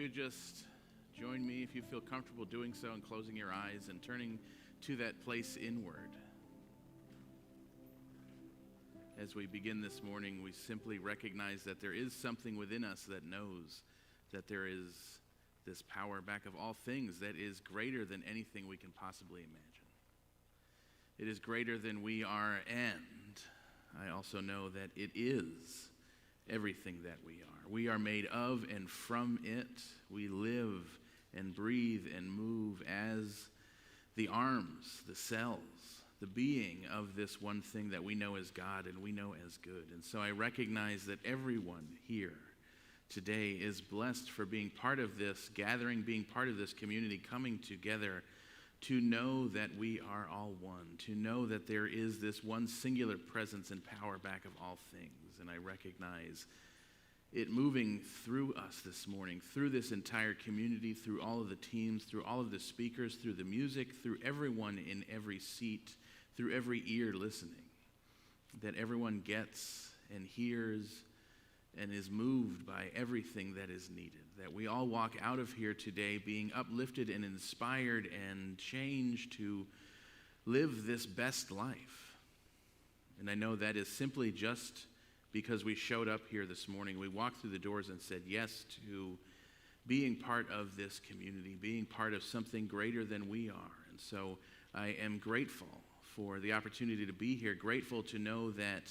You just join me if you feel comfortable doing so and closing your eyes and turning to that place inward. As we begin this morning, we simply recognize that there is something within us that knows that there is this power back of all things that is greater than anything we can possibly imagine. It is greater than we are, and I also know that it is everything that we are. We are made of and from it. We live and breathe and move as the arms, the cells, the being of this one thing that we know as God and we know as good. And so I recognize that everyone here today is blessed for being part of this gathering, being part of this community, coming together to know that we are all one, to know that there is this one singular presence and power back of all things. And I recognize it moving through us this morning, through this entire community, through all of the teams, through all of the speakers, through the music, through everyone in every seat, through every ear listening, that everyone gets and hears and is moved by everything that is needed, that we all walk out of here today being uplifted and inspired and changed to live this best life. And I know that is simply just because we showed up here this morning. We walked through the doors and said yes to being part of this community, being part of something greater than we are. And so I am grateful for the opportunity to be here, grateful to know that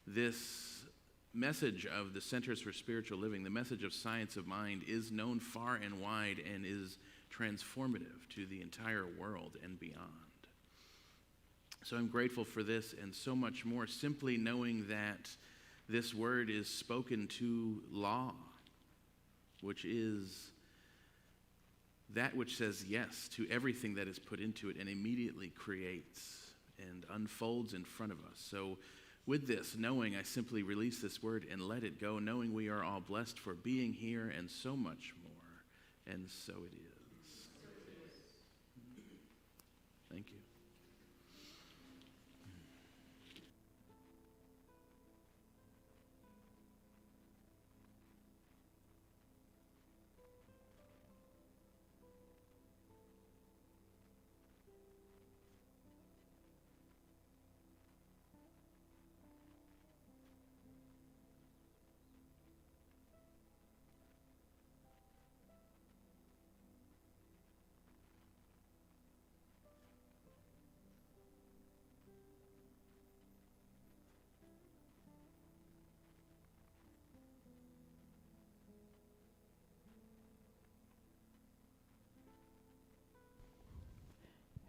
this message of the Centers for Spiritual Living, the message of Science of Mind, is known far and wide and is transformative to the entire world and beyond. So I'm grateful for this and so much more, simply knowing that this word is spoken to law, which is that which says yes to everything that is put into it and immediately creates and unfolds in front of us. So with this, knowing, I simply release this word and let it go, knowing we are all blessed for being here and so much more. And so it is. Thank you.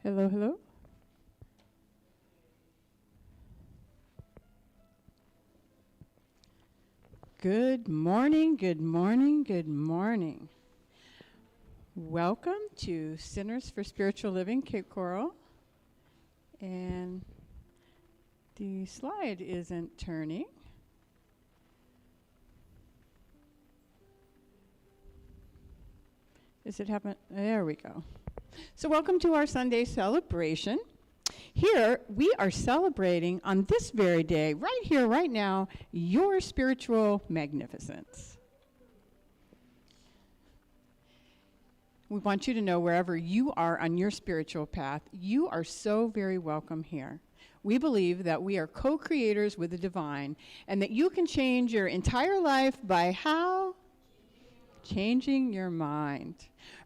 Hello, hello. Good morning, good morning, good morning. Welcome to Centers for Spiritual Living, Cape Coral. And the slide isn't turning. Is it happen? There we go. So welcome to our Sunday celebration. Here, we are celebrating on this very day, right here, right now, your spiritual magnificence. We want you to know wherever you are on your spiritual path, you are so very welcome here. We believe that we are co-creators with the divine and that you can change your entire life by how? Changing your mind.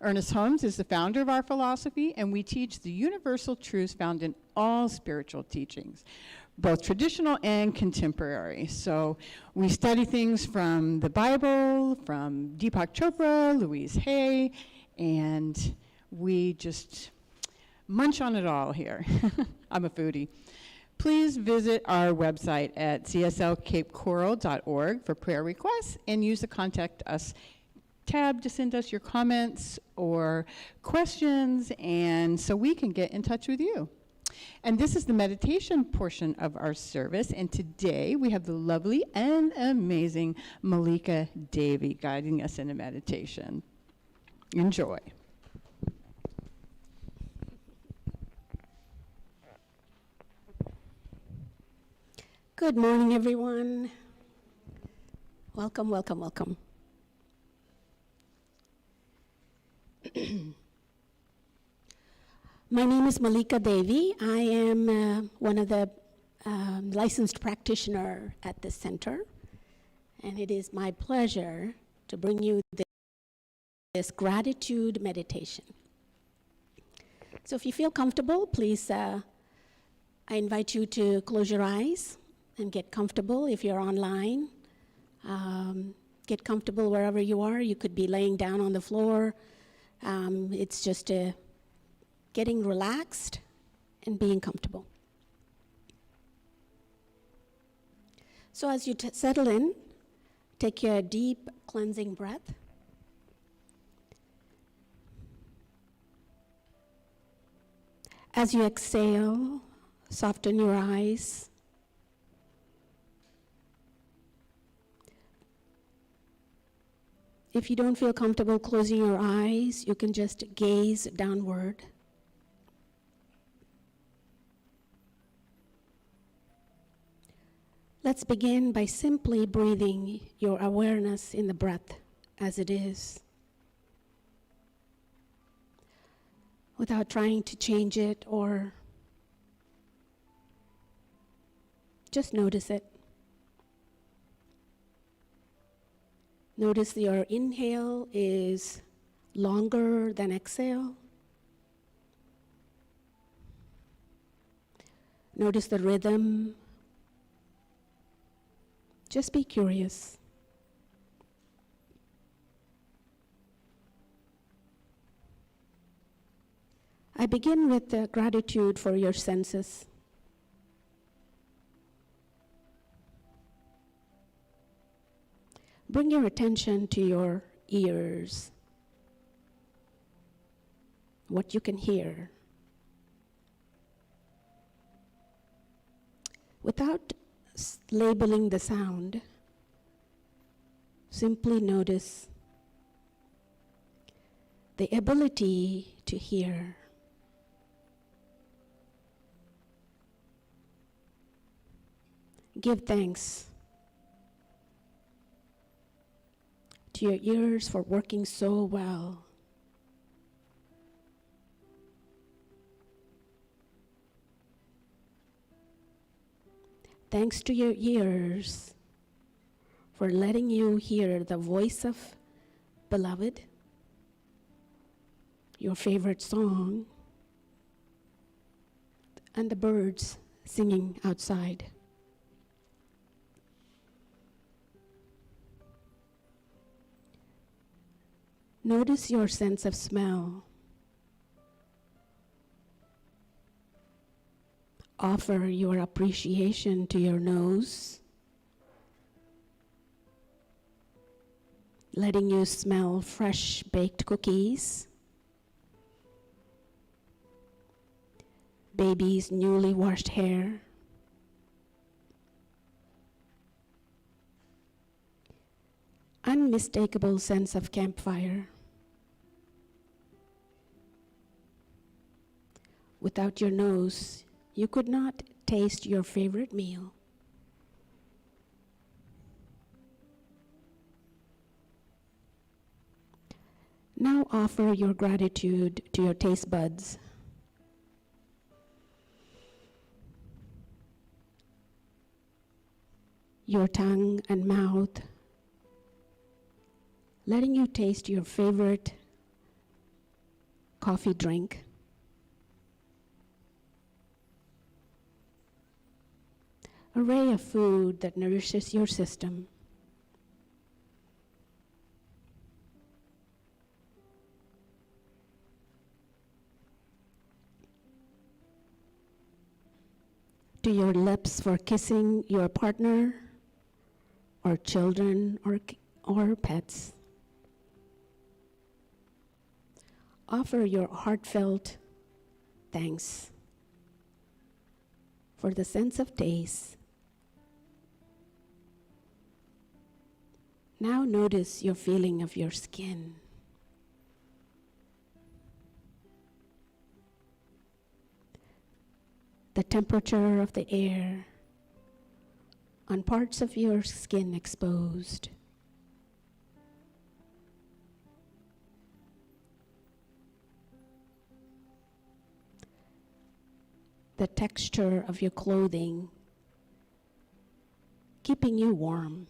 Ernest Holmes is the founder of our philosophy, and we teach the universal truths found in all spiritual teachings, both traditional and contemporary. So we study things from the Bible, from Deepak Chopra, Louise Hay, and we just munch on it all here. I'm a foodie. Please visit our website at cslcapecoral.org for prayer requests and use the Contact Us tab to send us your comments or questions, and so we can get in touch with you. And this is the meditation portion of our service, and today we have the lovely and amazing Malika Davey guiding us in a meditation. Enjoy. Good morning, everyone. Welcome, welcome, welcome. My name is Malika Devi. I am one of the licensed practitioner at this center, and it is my pleasure to bring you this gratitude meditation. So if you feel comfortable, please, I invite you to close your eyes and get comfortable. If you're online, get comfortable wherever you are. You could be laying down on the floor. It's just getting relaxed and being comfortable. So as you settle in, take a deep cleansing breath. As you exhale, soften your eyes. If you don't feel comfortable closing your eyes, you can just gaze downward. Let's begin by simply breathing your awareness in the breath as it is, without trying to change it or just notice it. Notice your inhale is longer than exhale. Notice the rhythm. Just be curious. I begin with the gratitude for your senses. Bring your attention to your ears, what you can hear. Without labeling the sound, simply notice the ability to hear. Give thanks to your ears for working so well. Thanks to your ears for letting you hear the voice of beloved, your favorite song, and the birds singing outside. Notice your sense of smell. Offer your appreciation to your nose, letting you smell fresh baked cookies, baby's newly washed hair, unmistakable sense of campfire. Without your nose, you could not taste your favorite meal. Now offer your gratitude to your taste buds. Your tongue and mouth, letting you taste your favorite coffee drink. Array of food that nourishes your system. To your lips for kissing your partner or children or pets. Offer your heartfelt thanks for the sense of taste. Now notice your feeling of your skin. The temperature of the air on parts of your skin exposed. the texture of your clothing, keeping you warm.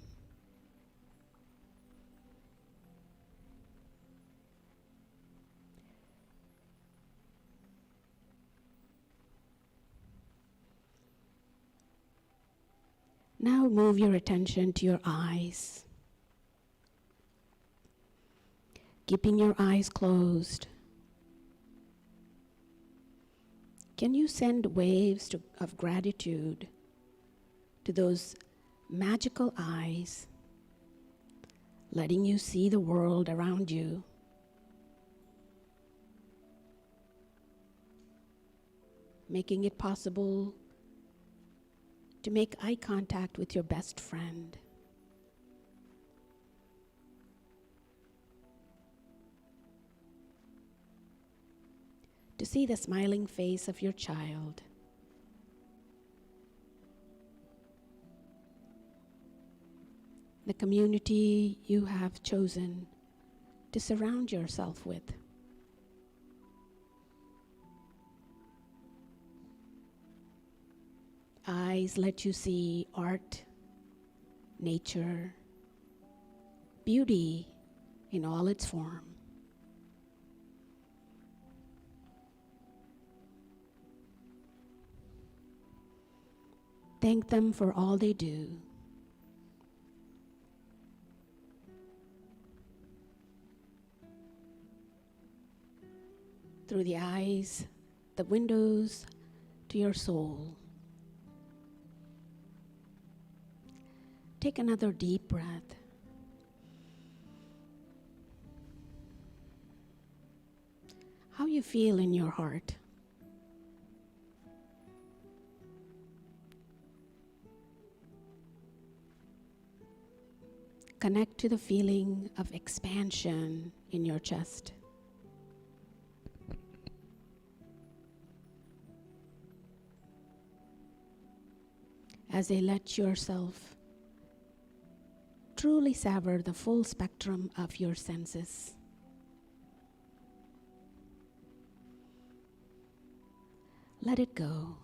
Now move your attention to your eyes. Keeping your eyes closed. Can you send waves of gratitude to those magical eyes, letting you see the world around you? Making it possible to make eye contact with your best friend. To see the smiling face of your child. The community you have chosen to surround yourself with. Eyes let you see art, nature, beauty in all its form. Thank them for all they do. Through the eyes, the windows to your soul. Take another deep breath. How you feel in your heart? Connect to the feeling of expansion in your chest. As they let yourself truly savor the full spectrum of your senses. Let it go.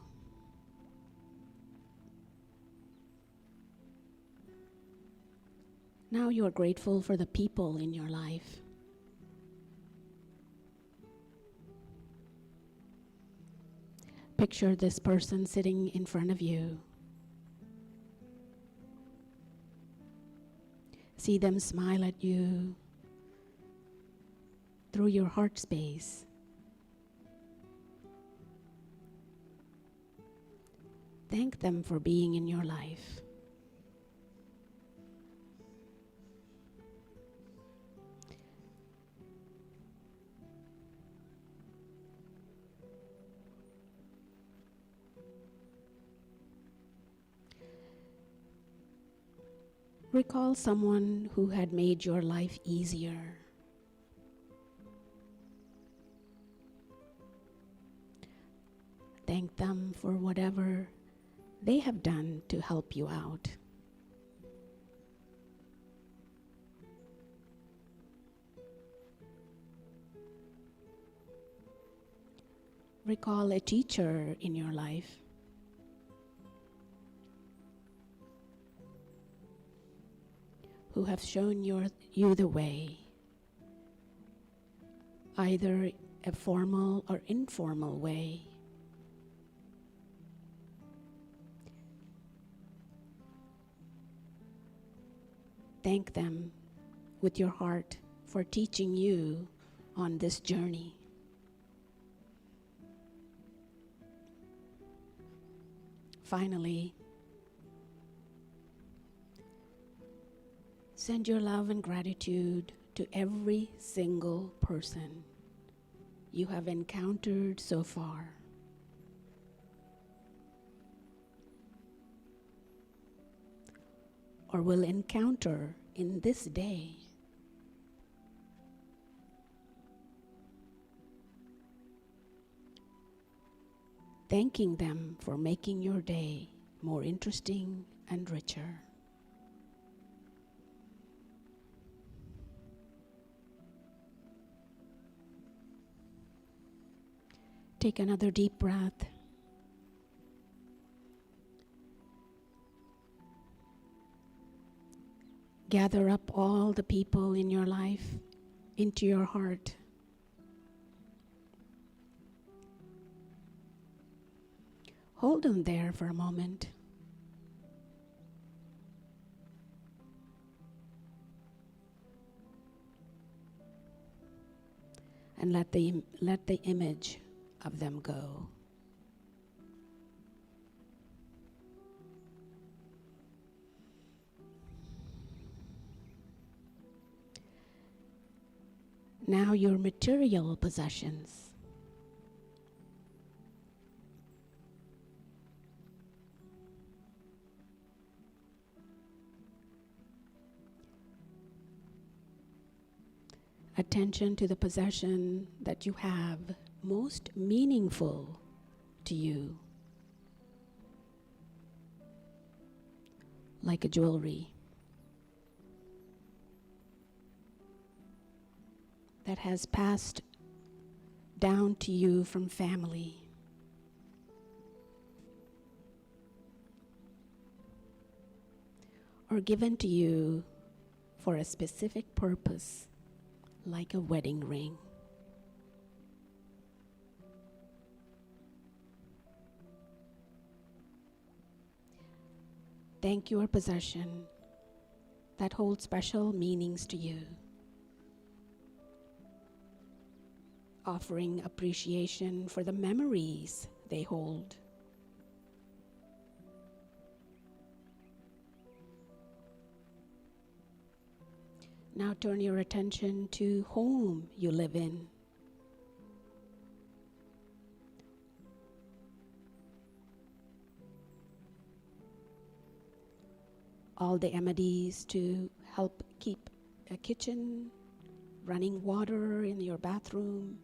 Now you are grateful for the people in your life. Picture this person sitting in front of you. See them smile at you through your heart space. Thank them for being in your life. Recall someone who had made your life easier. Thank them for whatever they have done to help you out. Recall a teacher in your life. Who have shown you the way, either a formal or informal way. Thank them with your heart for teaching you on this journey. Finally, send your love and gratitude to every single person you have encountered so far. Or will encounter in this day. Thanking them for making your day more interesting and richer. Take another deep breath. Gather up all the people in your life into your heart. Hold them there for a moment. And let the image of them go. Now your material possessions. Attention to the possession that you have most meaningful to you, like a jewelry that has passed down to you from family. Or given to you for a specific purpose, like a wedding ring. Thank your possession that holds special meanings to you, offering appreciation for the memories they hold. Now turn your attention to home you live in. All the amenities to help keep a kitchen, running water in your bathroom.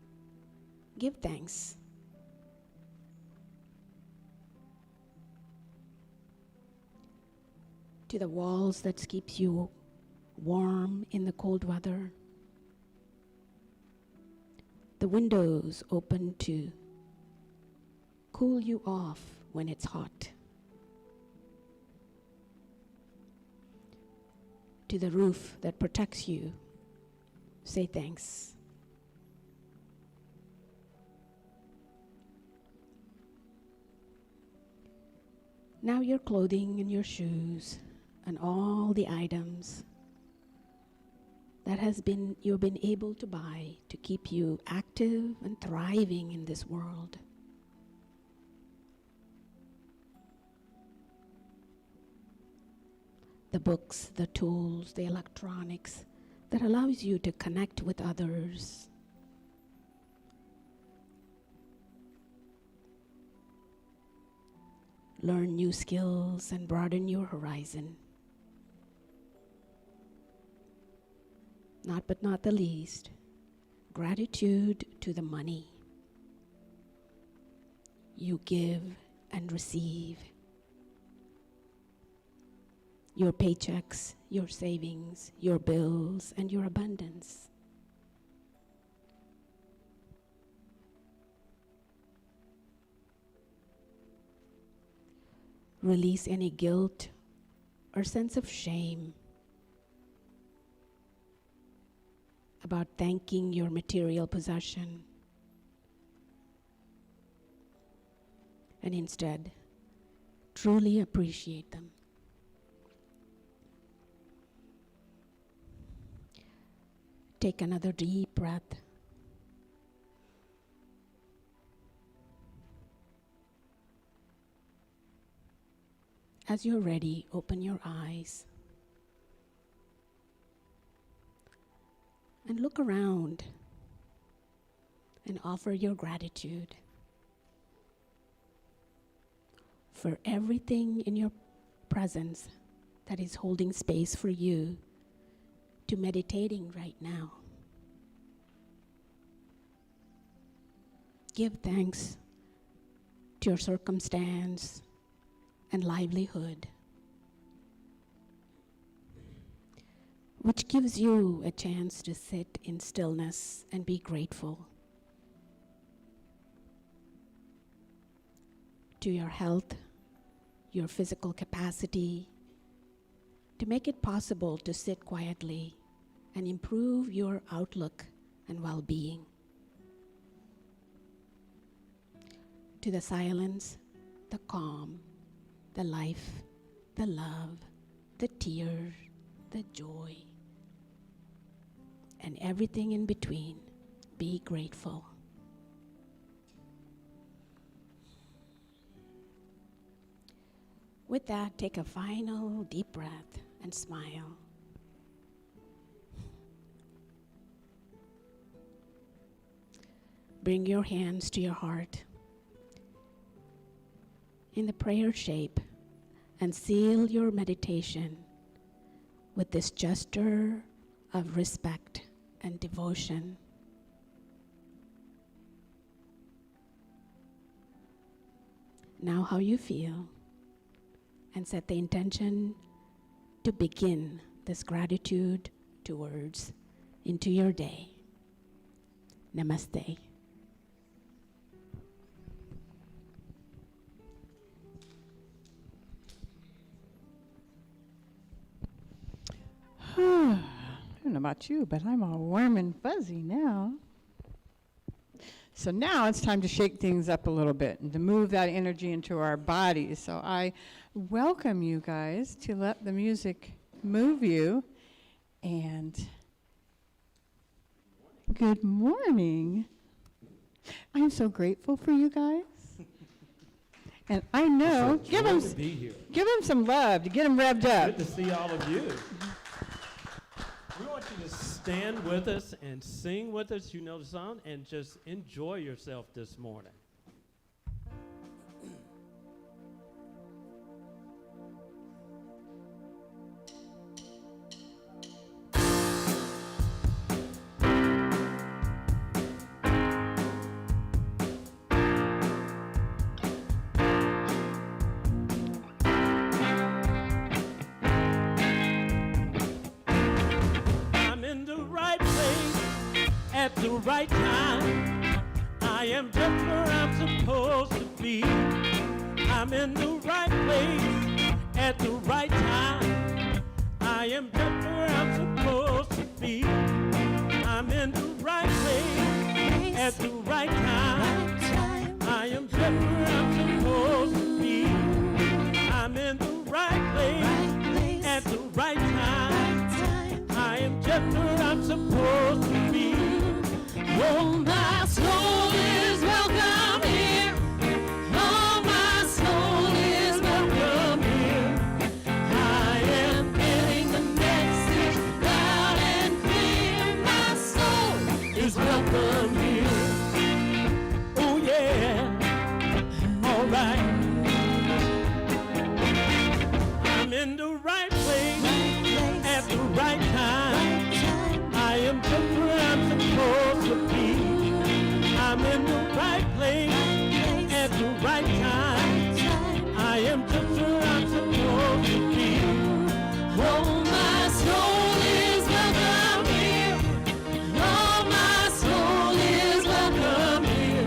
Give thanks. To the walls that keeps you warm in the cold weather. The windows open to cool you off when it's hot. To the roof that protects you, say thanks. Now your clothing and your shoes and all the items that you've been able to buy to keep you active and thriving in this world. The books, the tools, the electronics that allows you to connect with others. Learn new skills and broaden your horizon. Not the least, gratitude to the money you give and receive. Your paychecks, your savings, your bills, and your abundance. Release any guilt or sense of shame about thanking your material possession, and instead, truly appreciate them. Take another deep breath. As you're ready, open your eyes and look around and offer your gratitude for everything in your presence that is holding space for you to meditating right now. Give thanks to your circumstance and livelihood, which gives you a chance to sit in stillness and be grateful to your health, your physical capacity to make it possible to sit quietly and improve your outlook and well-being. To the silence, the calm, the life, the love, the tears, the joy, and everything in between, be grateful. With that, take a final deep breath and smile. Bring your hands to your heart in the prayer shape and seal your meditation with this gesture of respect and devotion. Now how you feel, and set the intention to begin this gratitude towards into your day. Namaste. I don't know about you, but I'm all warm and fuzzy now. So now it's time to shake things up a little bit and to move that energy into our bodies. So I welcome you guys to let the music move you. And good morning. I'm so grateful for you guys. And I know, give them some love to get them revved up. Good to see all of you. We want you to stand with us and sing with us. You know the song, and just enjoy yourself this morning. At the right time, I am just where I'm supposed to be. I'm in the right place at the right time. I am just where I'm supposed to be. I'm in the right place at the right time. I am just where I'm supposed to be. I'm in the right place at the right time. I am just where I'm supposed to be. Oh, my soul is welcome here. Oh, my soul is welcome here. I am getting the message loud and clear. My soul is welcome here. Oh, yeah. All right. I'm in the right place at the right time. I am just where I'm supposed to be. I'm in the right place at the right time. I am just where I'm supposed to be. Oh, my soul is welcome here. Oh, my soul is welcome here.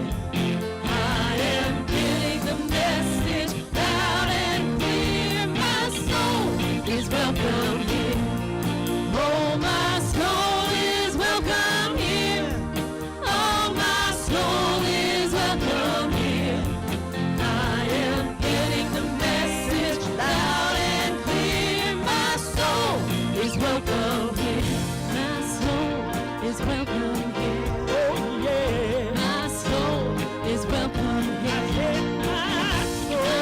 I am getting the message loud and clear. My soul is welcome here. Oh, my soul is welcome here. Oh, my soul is welcome here. I am getting the message loud and clear. My soul is welcome here. My soul is welcome here. Oh, yeah. My soul is welcome here. My soul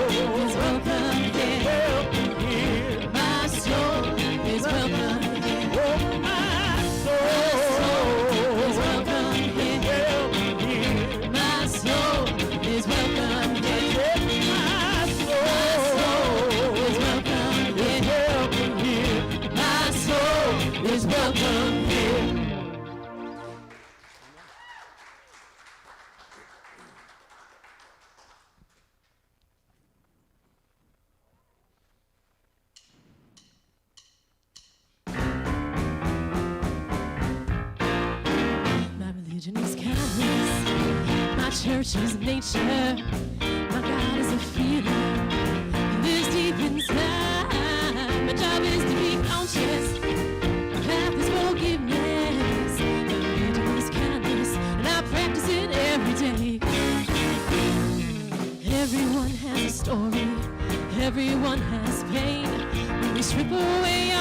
is welcome here. My soul is welcome here. Oh, my soul is welcome here. My soul is welcome here. My soul is welcome here. My soul is welcome here. My religion is kindness. My church is nature. My God is a feeling. This deep inside. My job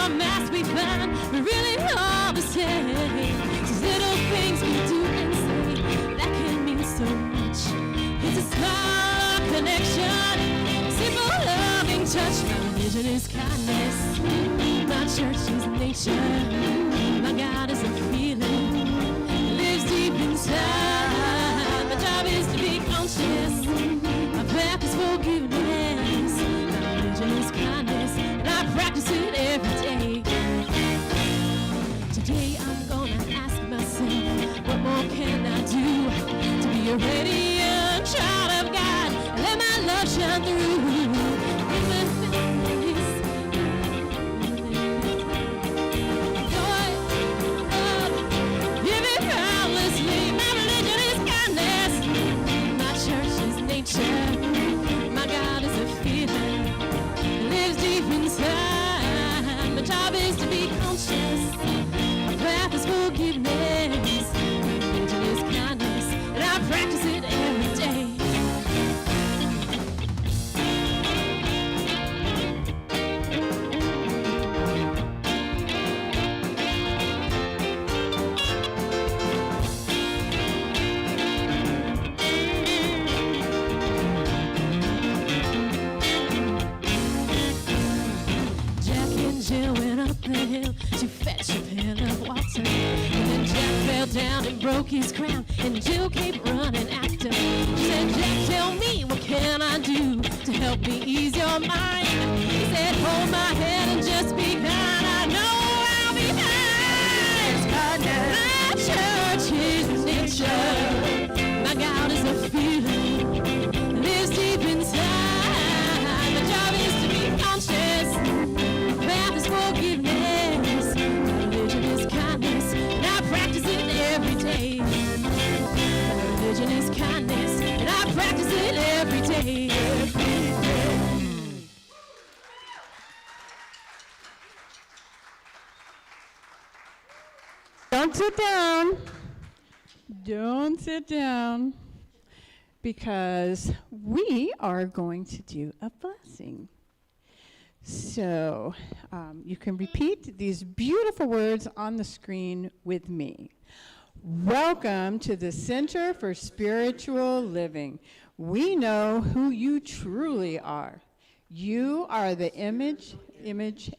our masks we find, we're really all the same. These little things we do and say that can mean so much. It's a small connection, simple loving touch. My religion is kindness, my church is nature, my God is a feeling, it lives deep inside. My job is to be conscious, my path is forgiveness. My religion is kindness, and I practice it every day. Today I'm gonna ask myself, what more can I do to be a radiant child of God and let my love shine through? My God is a feeling, it lives deep inside. My job is to be conscious, my path is forgiveness. My religion is kindness, and I practice it every day. To fetch a pail of water, and then Jack fell down and broke his crown, and Jill came running after. She said, Jack, tell me, what can I do to help me ease your mind? He said, hold my hand and just be kind. I know I'll be fine. My church is nature, my God is a feeling, lives deep inside. My job is to be conscious, my path is forgiveness. Religion is kindness, and I practice it every day. Don't sit down. Don't sit down, because we are going to do a blessing. So you can repeat these beautiful words on the screen with me. Welcome to the Center for Spiritual Living. We know who you truly are. You are the image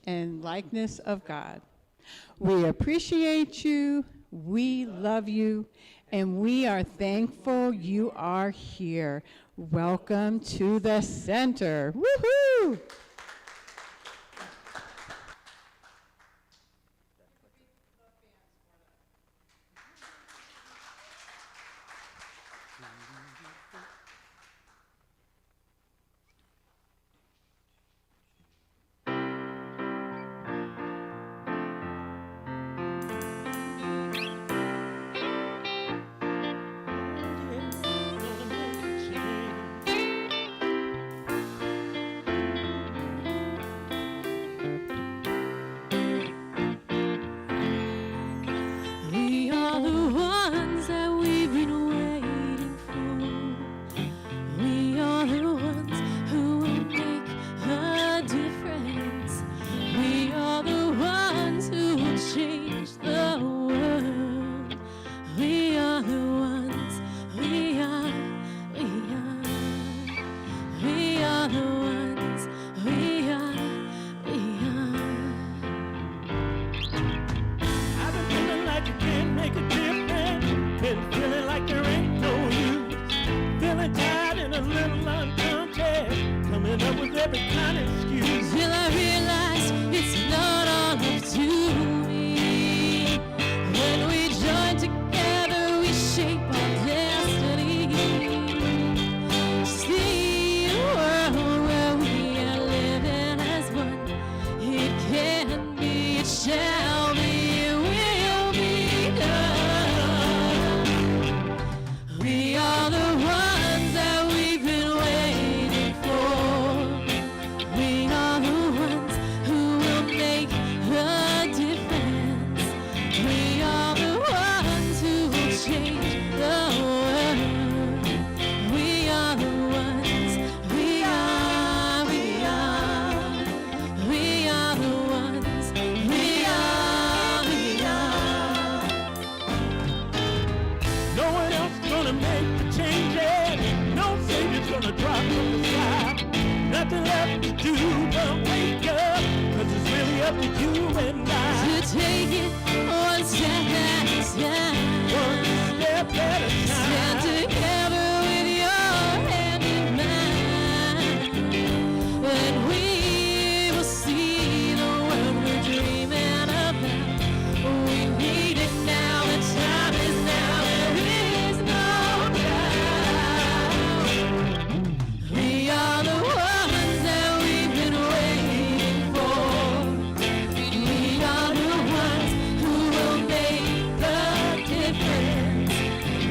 and likeness of God. We appreciate you, we love you, and we are thankful you are here. Welcome to the center. Woohoo! and I. to take it one step at a time. One step at a Stand time. together with your hand in mine, and we will see the world we're dreaming about. We need it now, the time is now, there is no doubt. We are the ones that we've been waiting for. We are the ones who will make the difference.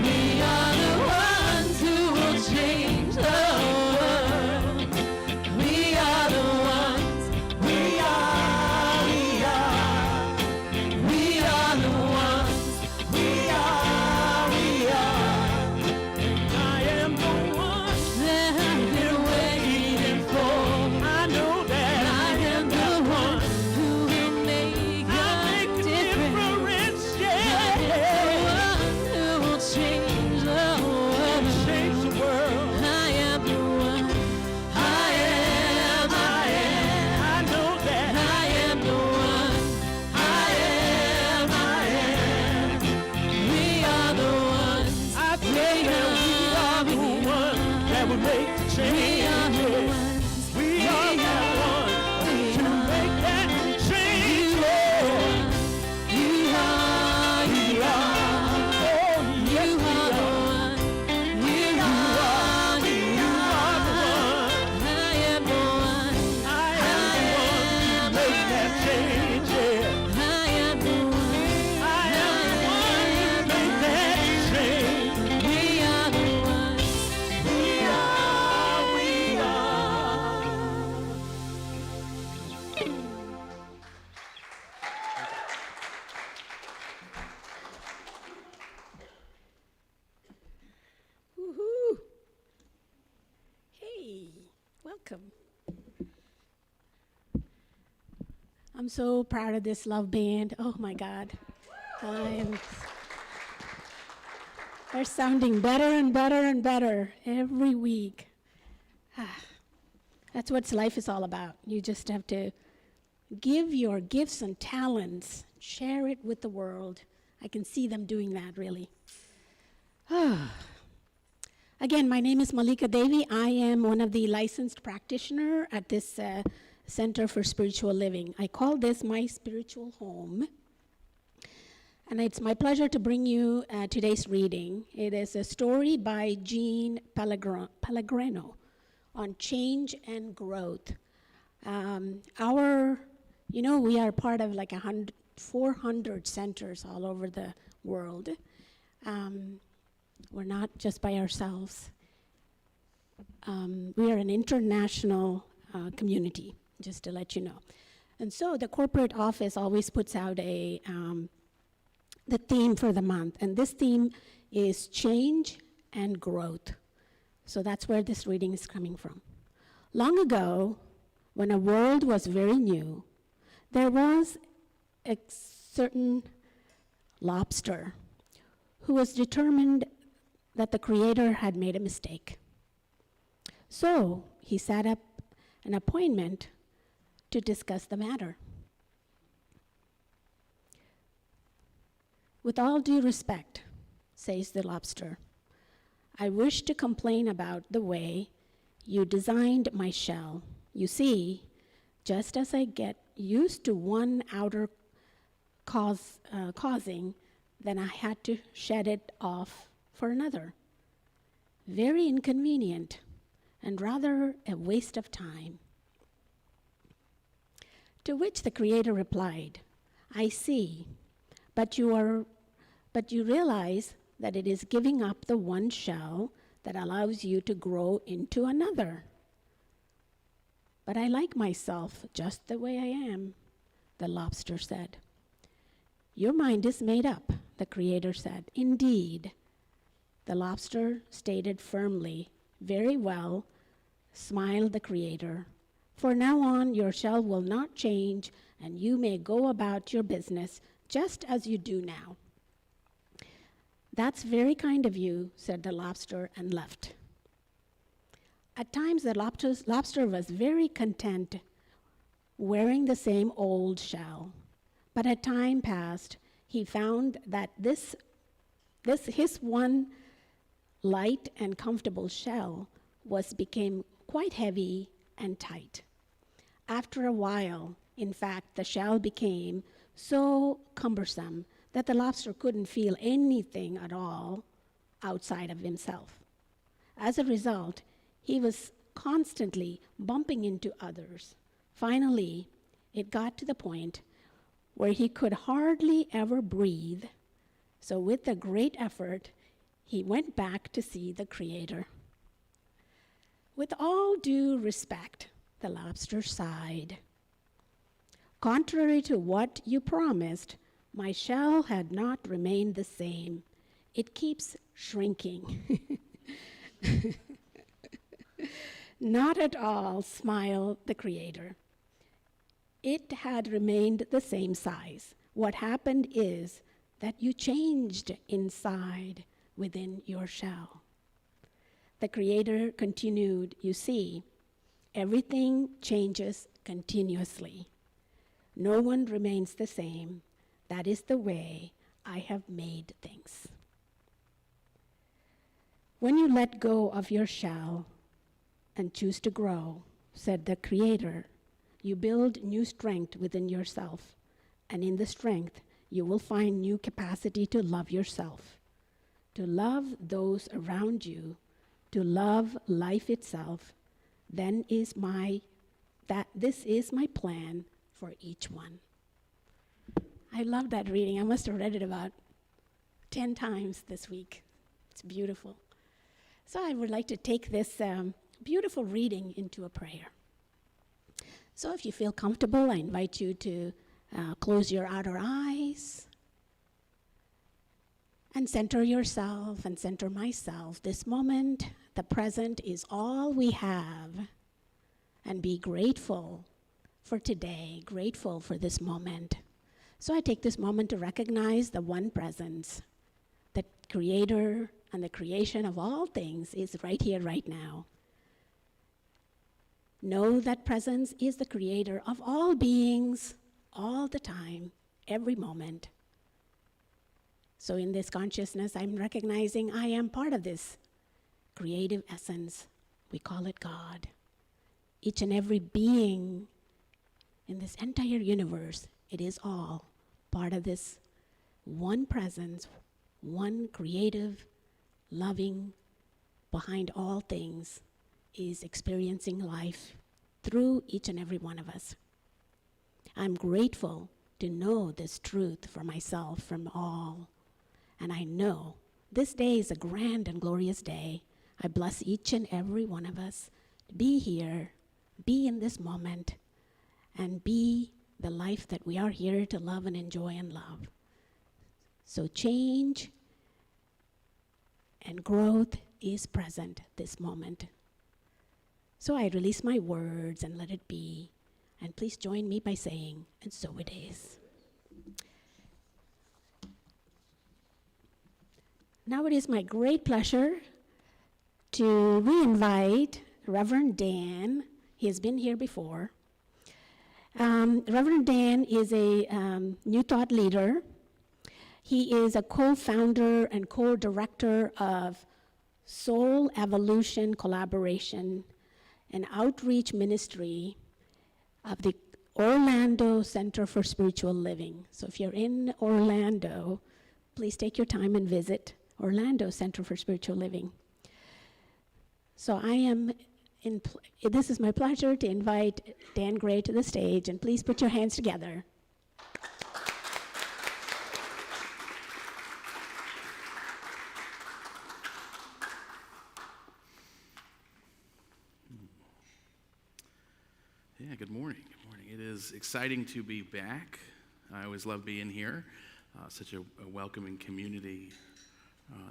We are the ones who will change the world. We are the ones. We are the ones. I am the one That I've been waiting for. I know that I am the one who will make I a make a difference. difference, I am yeah. the one who will change the world. Change the world. I am the one. I am. I know that. I am the one. I am. We are the ones. I think that we are the ones that will make the We change. are the ones. We are the ones to make that change. You are. We are. Oh, yes, You we are the are. one. You You are. are the one. I am the one. I am the one to make that change. Yeah. I am the one. I am the one to make that change. We are the ones. We are. We are. Woohoo! Hey, welcome. I'm so proud of this love band. Oh my God. They're sounding better and better and better every week. That's what life is all about. You just have to give your gifts and talents, share it with the world. I can see them doing that, really. Again, my name is Malika Devi. I am one of the licensed practitioner at this Center for Spiritual Living. I call this my spiritual home. And it's my pleasure to bring you today's reading. It is a story by Jean Pellegrino on change and growth. We are part of like 400 centers all over the world. We're not just by ourselves. We are an international community, just to let you know. And so the corporate office always puts out the theme for the month, and this theme is change and growth. So that's where this reading is coming from. Long ago, when a world was very new, there was a certain lobster who was determined that the Creator had made a mistake. So he set up an appointment to discuss the matter. With all due respect, says the lobster, I wish to complain about the way you designed my shell. You see, just as I get used to one outer causing, then I had to shed it off for another. Very inconvenient and rather a waste of time. To which the Creator replied, I see, but you realize that it is giving up the one shell that allows you to grow into another. But I like myself just the way I am, the lobster said. Your mind is made up, the Creator said. Indeed, the lobster stated firmly. Very well, smiled the Creator. For now on, your shell will not change, and you may go about your business just as you do now. That's very kind of you, said the lobster, and left. At times, the lobster was very content wearing the same old shell. But as time passed, he found that his one light and comfortable shell became quite heavy and tight. After a while, in fact, the shell became so cumbersome that the lobster couldn't feel anything at all outside of himself. As a result, he was constantly bumping into others. Finally, it got to the point where he could hardly ever breathe. So with a great effort, he went back to see the Creator. With all due respect, the lobster sighed. Contrary to what you promised, my shell had not remained the same. It keeps shrinking. Not at all, smiled the Creator. It had remained the same size. What happened is that you changed inside within your shell. The Creator continued, you see, everything changes continuously. No one remains the same. That is the way I have made things. When you let go of your shell and choose to grow, said the Creator, you build new strength within yourself, and in the strength, you will find new capacity to love yourself, to love those around you, to love life itself. This is my plan for each one. I love that reading. I must have read it about 10 times this week. It's beautiful. So I would like to take this beautiful reading into a prayer. So if you feel comfortable, I invite you to close your outer eyes and center yourself and center myself. This moment, the present, is all we have. And be grateful for today, grateful for this moment. So I take this moment to recognize the one presence, the Creator and the creation of all things is right here, right now. Know that presence is the Creator of all beings, all the time, every moment. So in this consciousness, I'm recognizing I am part of this creative essence. We call it God. Each and every being in this entire universe, it is all part of this one presence, one creative, loving, behind all things, is experiencing life through each and every one of us. I'm grateful to know this truth for myself from all. And I know this day is a grand and glorious day. I bless each and every one of us to be here, be in this moment, and be the life that we are here to love and enjoy and love. So change and growth is present this moment. So I release my words and let it be. And please join me by saying, and so it is. Now it is my great pleasure to re-invite Reverend Dan. He has been here before. Reverend Dan is a New Thought leader. He is a co-founder and co-director of Soul Evolution Collaboration, an outreach ministry of the Orlando Center for Spiritual Living. So if you're in Orlando, please take your time and visit Orlando Center for Spiritual Living. So this is my pleasure to invite Dan Gray to the stage, and please put your hands together. Yeah, good morning. Good morning. It is exciting to be back. I always love being here. Such a welcoming community.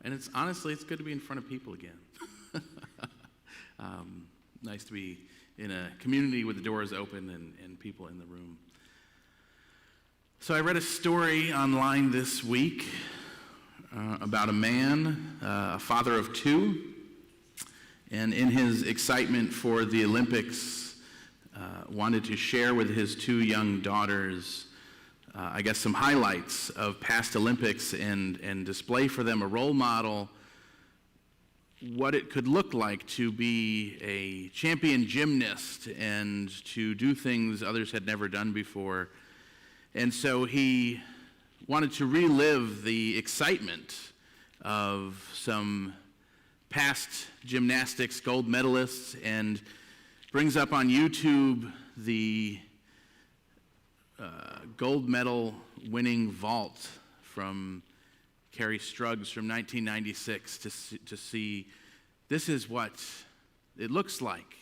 And it's good to be in front of people again. Nice to be in a community with the doors open and people in the room. So I read a story online this week about a man, a father of two, and in his excitement for the Olympics, wanted to share with his two young daughters, I guess, some highlights of past Olympics and display for them a role model, what it could look like to be a champion gymnast and to do things others had never done before. And so he wanted to relive the excitement of some past gymnastics gold medalists and brings up on YouTube the gold medal winning vault from Carrie Struggs from 1996 to see this is what it looks like.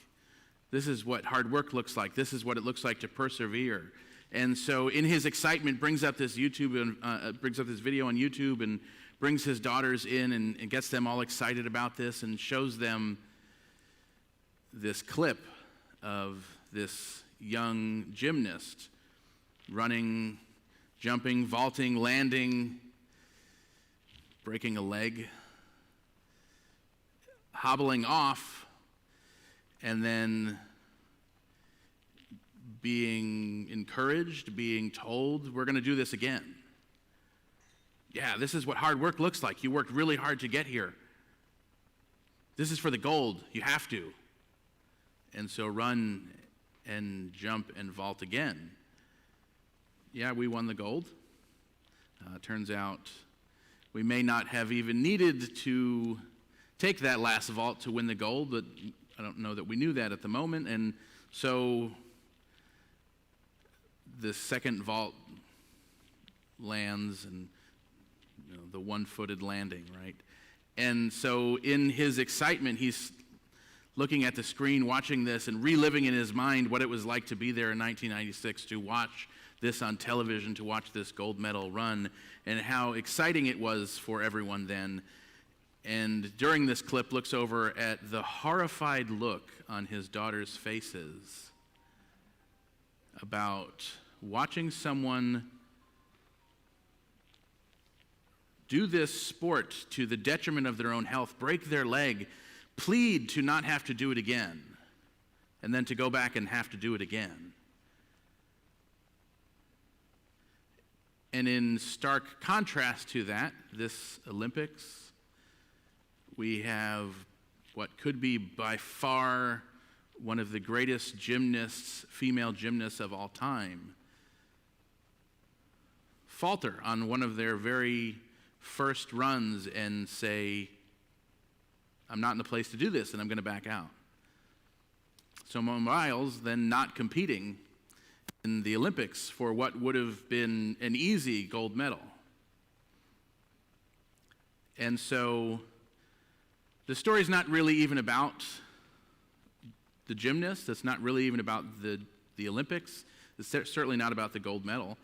This is what hard work looks like. This is what it looks like to persevere. And so in his excitement brings up this video on YouTube and brings his daughters in and gets them all excited about this and shows them this clip of this young gymnast running, jumping, vaulting, landing, breaking a leg, hobbling off, and then being encouraged, being told, we're going to do this again. Yeah, this is what hard work looks like. You worked really hard to get here. This is for the gold. You have to. And so run and jump and vault again. Yeah, we won the gold. Turns out we may not have even needed to take that last vault to win the gold, but I don't know that we knew that at the moment. And so the second vault lands and the one-footed landing, right? And so in his excitement, he's looking at the screen, watching this, and reliving in his mind what it was like to be there in 1996, to watch this on television, to watch this gold medal run, and how exciting it was for everyone then. And during this clip, looks over at the horrified look on his daughters' faces about watching someone do this sport to the detriment of their own health, break their leg, plead to not have to do it again, and then to go back and have to do it again. And in stark contrast to that, this Olympics, we have what could be by far one of the greatest gymnasts, female gymnasts of all time, falter on one of their very first runs and say, I'm not in the place to do this and I'm going to back out. Simone Biles then not competing in the Olympics for what would have been an easy gold medal. And so the story's not really even about the gymnast. It's not really even about the Olympics. It's certainly not about the gold medal.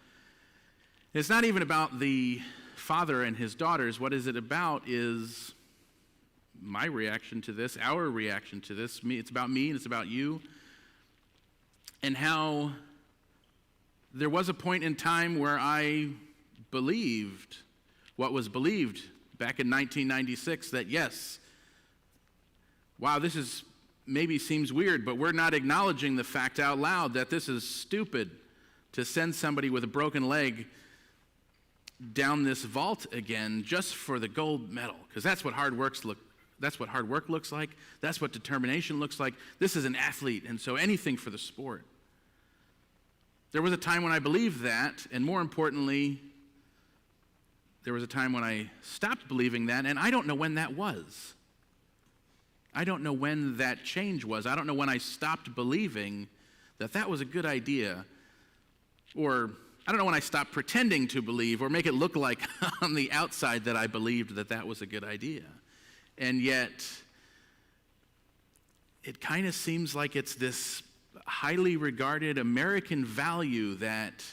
It's not even about the father and his daughters. What is it about is my reaction to this, our reaction to this. It's about me and it's about you. And how there was a point in time where I believed what was believed back in 1996, that yes, wow, this is maybe seems weird, but we're not acknowledging the fact out loud that this is stupid to send somebody with a broken leg down this vault again just for the gold medal, because that's what hard work looks like. That's what determination looks like. This is an athlete, and so anything for the sport. There was a time when I believed that, and more importantly, there was a time when I stopped believing that, and I don't know when that was. I don't know when that change was. I don't know when I stopped believing that that was a good idea, or I don't know when I stopped pretending to believe or make it look like on the outside that I believed that that was a good idea. And yet, it kind of seems like it's this highly regarded American value that,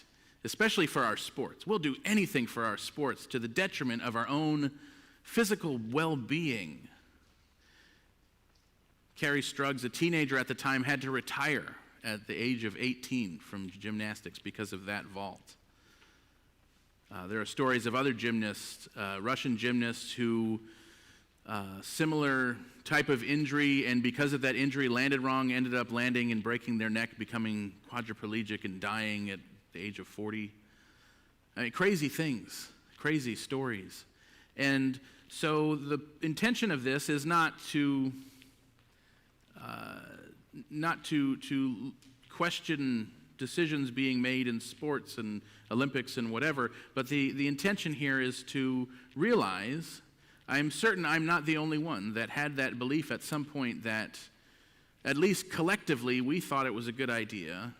especially for our sports, we'll do anything for our sports to the detriment of our own physical well-being. Carrie Struggs, a teenager at the time, had to retire at the age of 18 from gymnastics because of that vault. There are stories of other gymnasts, Russian gymnasts who similar type of injury, and because of that injury landed wrong, ended up landing and breaking their neck, becoming quadriplegic and dying at the age of 40. I mean, crazy things, crazy stories. And so the intention of this is not to question decisions being made in sports and Olympics and whatever, but the intention here is to realize, I'm certain I'm not the only one that had that belief at some point that, at least collectively, we thought it was a good idea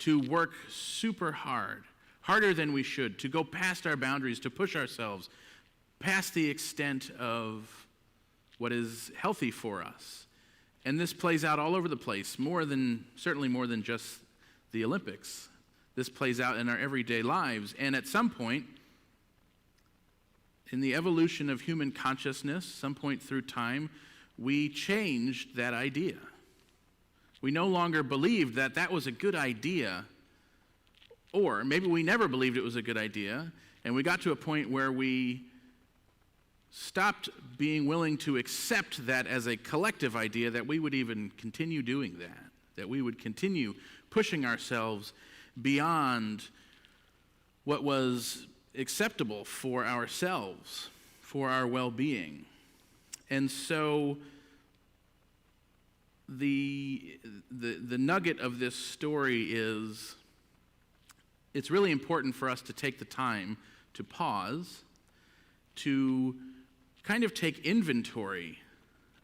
to work super hard, harder than we should, to go past our boundaries, to push ourselves past the extent of what is healthy for us. And this plays out all over the place, certainly more than just the Olympics. This plays out in our everyday lives. And at some point, in the evolution of human consciousness, some point through time, we changed that idea. We no longer believed that that was a good idea, or maybe we never believed it was a good idea, and we got to a point where we stopped being willing to accept that as a collective idea, that we would even continue doing that we would continue pushing ourselves beyond what was acceptable for ourselves, for our well-being. And so the nugget of this story is, it's really important for us to take the time to pause, to kind of take inventory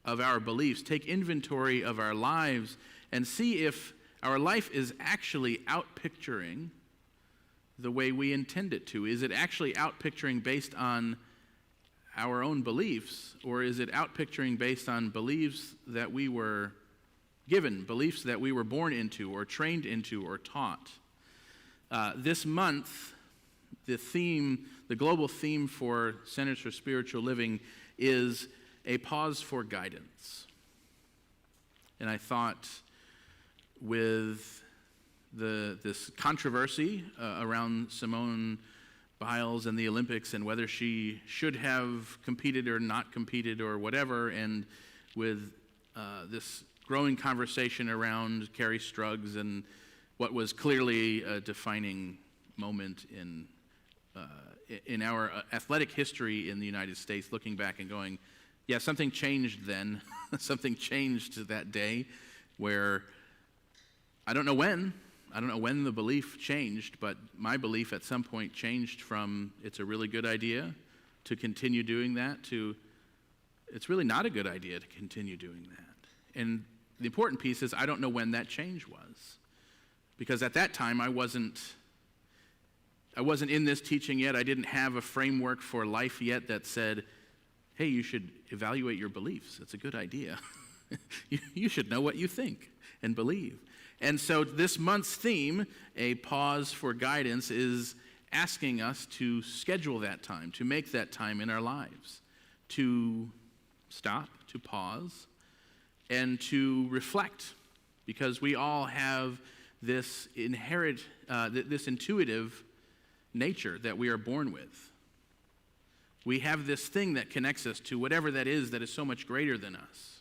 of our beliefs, take inventory of our lives, and see if our life is actually outpicturing the way we intend it to. Is it actually outpicturing based on our own beliefs, or is it outpicturing based on beliefs that we were given, beliefs that we were born into or trained into or taught? This month, the global theme for Centers for Spiritual Living is a pause for guidance. And I thought, with this controversy around Simone Biles and the Olympics and whether she should have competed or not competed or whatever, and with this growing conversation around Carrie Struggs and what was clearly a defining moment in our athletic history in the United States, looking back and going, yeah, something changed then. Something changed that day, where I don't know when the belief changed, but my belief at some point changed from it's a really good idea to continue doing that to it's really not a good idea to continue doing that. And the important piece is I don't know when that change was, because at that time I wasn't in this teaching yet. I didn't have a framework for life yet that said, hey, you should evaluate your beliefs. It's a good idea. You should know what you think and believe. And so this month's theme, A Pause for Guidance, is asking us to schedule that time, to make that time in our lives, to stop, to pause, and to reflect, because we all have this this intuitive nature that we are born with. We have this thing that connects us to whatever that is so much greater than us.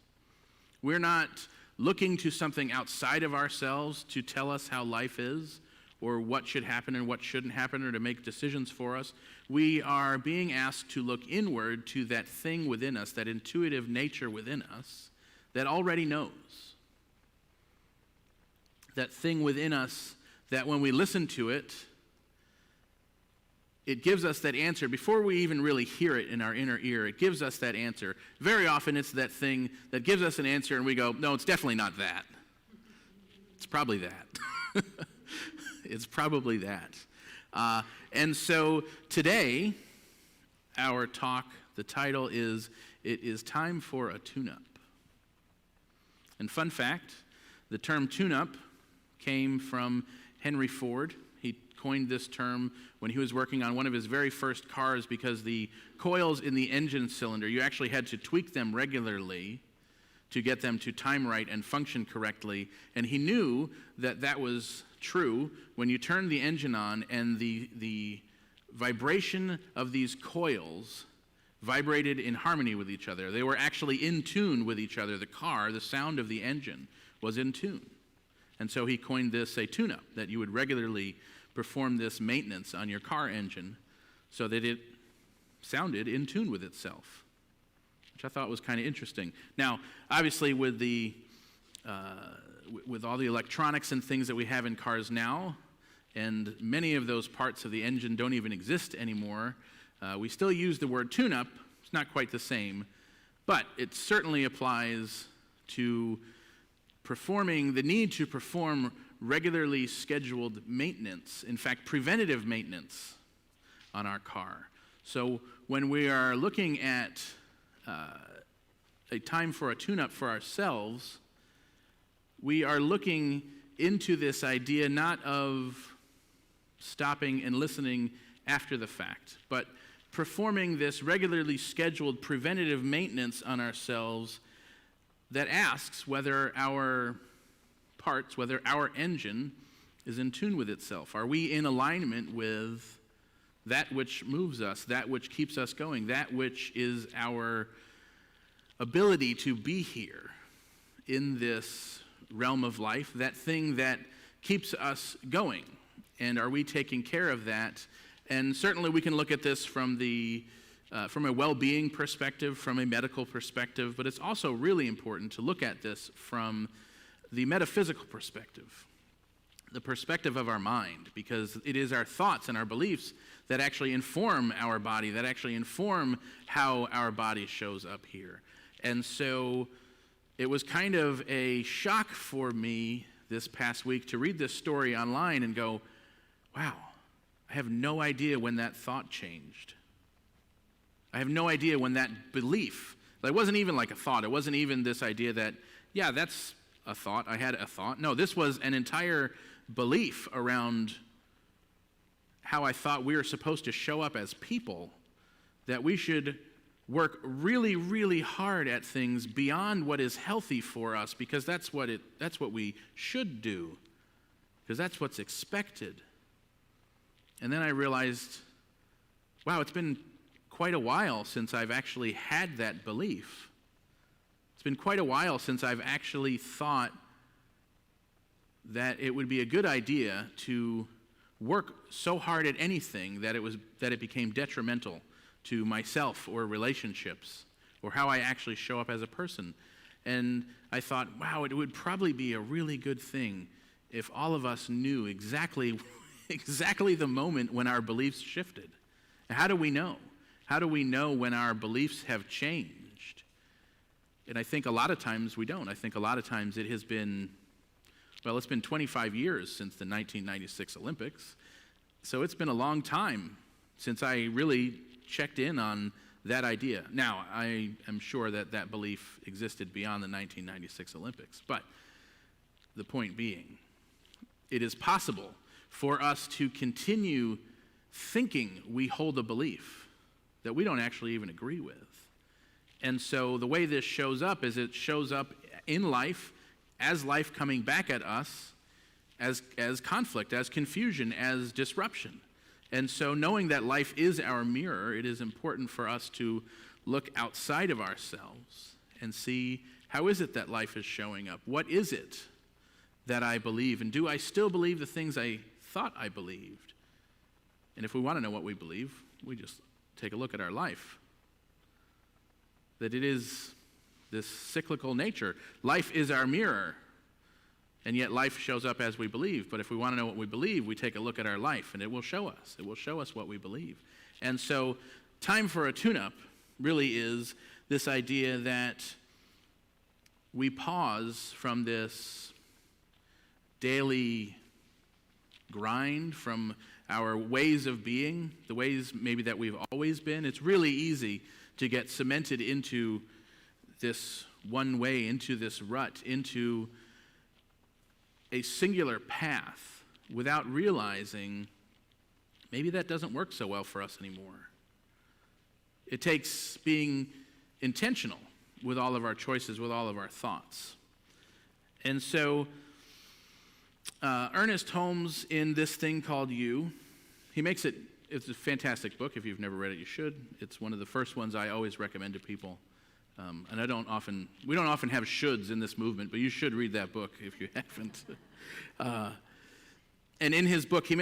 We're not looking to something outside of ourselves to tell us how life is, or what should happen and what shouldn't happen, or to make decisions for us. We are being asked to look inward to that thing within us, that intuitive nature within us that already knows. That thing within us that when we listen to it, it gives us that answer. Before we even really hear it in our inner ear, it gives us that answer. Very often it's that thing that gives us an answer and we go, no, it's definitely not that. It's probably that. It's probably that. And so today, our talk, the title is, It is Time for a Tune-Up. And fun fact, the term tune-up came from Henry Ford. He coined this term when he was working on one of his very first cars, because the coils in the engine cylinder, you actually had to tweak them regularly to get them to time right and function correctly. And he knew that that was true when you turned the engine on and the vibration of these coils vibrated in harmony with each other. They were actually in tune with each other. The car, the sound of the engine, was in tune. And so he coined this a tune-up, that you would regularly perform this maintenance on your car engine so that it sounded in tune with itself, which I thought was kind of interesting. Now, obviously, with all the electronics and things that we have in cars now, and many of those parts of the engine don't even exist anymore, we still use the word tune-up. It's not quite the same, but it certainly applies to performing the need to perform regularly scheduled maintenance, in fact, preventative maintenance on our car. So when we are looking at a time for a tune-up for ourselves, we are looking into this idea not of stopping and listening after the fact, but performing this regularly scheduled preventative maintenance on ourselves that asks whether our parts, whether our engine is in tune with itself. Are we in alignment with that which moves us, that which keeps us going, that which is our ability to be here in this realm of life, that thing that keeps us going? And are we taking care of that? And certainly we can look at this from a well-being perspective, from a medical perspective, but it's also really important to look at this from the metaphysical perspective, the perspective of our mind, because it is our thoughts and our beliefs that actually inform our body, that actually inform how our body shows up here. And so it was kind of a shock for me this past week to read this story online and go, wow, I have no idea when that thought changed. I have no idea when that belief, it wasn't even like a thought. It wasn't even this idea that, yeah, that's a thought. I had a thought. No, this was an entire belief around how I thought we were supposed to show up as people, that we should work really, really hard at things beyond what is healthy for us, because that's what we should do, because that's what's expected. And then I realized, wow, it's been quite a while since I've actually had that belief. It's been quite a while since I've actually thought that it would be a good idea to work so hard at anything that it became detrimental to myself or relationships or how I actually show up as a person. And I thought, wow, it would probably be a really good thing if all of us knew exactly the moment when our beliefs shifted. How do we know? How do we know when our beliefs have changed? And I think a lot of times we don't. I think a lot of times it has been, well, it's been 25 years since the 1996 Olympics. So it's been a long time since I really checked in on that idea. Now, I am sure that that belief existed beyond the 1996 Olympics. But the point being, it is possible for us to continue thinking we hold a belief that we don't actually even agree with. And so the way this shows up is it shows up in life, as life coming back at us, as conflict, as confusion, as disruption. And so knowing that life is our mirror, it is important for us to look outside of ourselves and see, how is it that life is showing up? What is it that I believe? And do I still believe the things I thought I believed? And if we want to know what we believe, we just take a look at our life. That it is this cyclical nature. Life is our mirror, and yet life shows up as we believe. But if we want to know what we believe, we take a look at our life, and it will show us. It will show us what we believe. And so time for a tune-up really is this idea that we pause from this daily grind, from our ways of being, the ways maybe that we've always been. It's really easy to get cemented into this one way, into this rut, into a singular path without realizing maybe that doesn't work so well for us anymore. It takes being intentional with all of our choices, with all of our thoughts. And so Ernest Holmes, in this thing called You, he makes it it's a fantastic book. If you've never read it, you should. It's one of the first ones I always recommend to people. And we don't often have shoulds in this movement, but you should read that book if you haven't. And in his book, he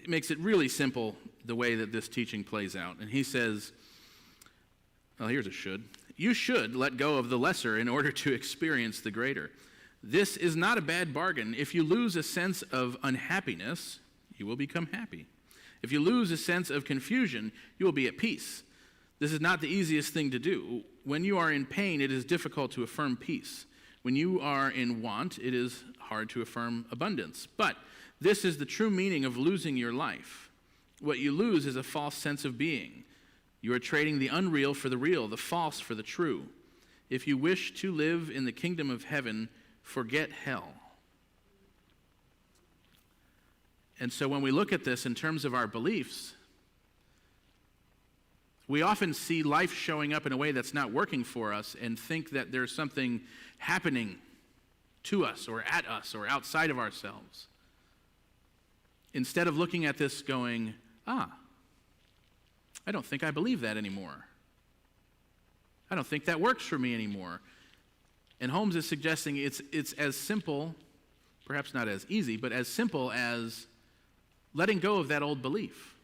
makes it really simple, the way that this teaching plays out. And he says, well, here's a should. You should let go of the lesser in order to experience the greater. This is not a bad bargain. If you lose a sense of unhappiness, you will become happy. If you lose a sense of confusion, you will be at peace. This is not the easiest thing to do. When you are in pain, it is difficult to affirm peace. When you are in want, it is hard to affirm abundance. But this is the true meaning of losing your life. What you lose is a false sense of being. You are trading the unreal for the real, the false for the true. If you wish to live in the kingdom of heaven, forget hell. And so when we look at this in terms of our beliefs, we often see life showing up in a way that's not working for us and think that there's something happening to us or at us or outside of ourselves. Instead of looking at this going, I don't think I believe that anymore. I don't think that works for me anymore. And Holmes is suggesting it's as simple, perhaps not as easy, but as simple as letting go of that old belief.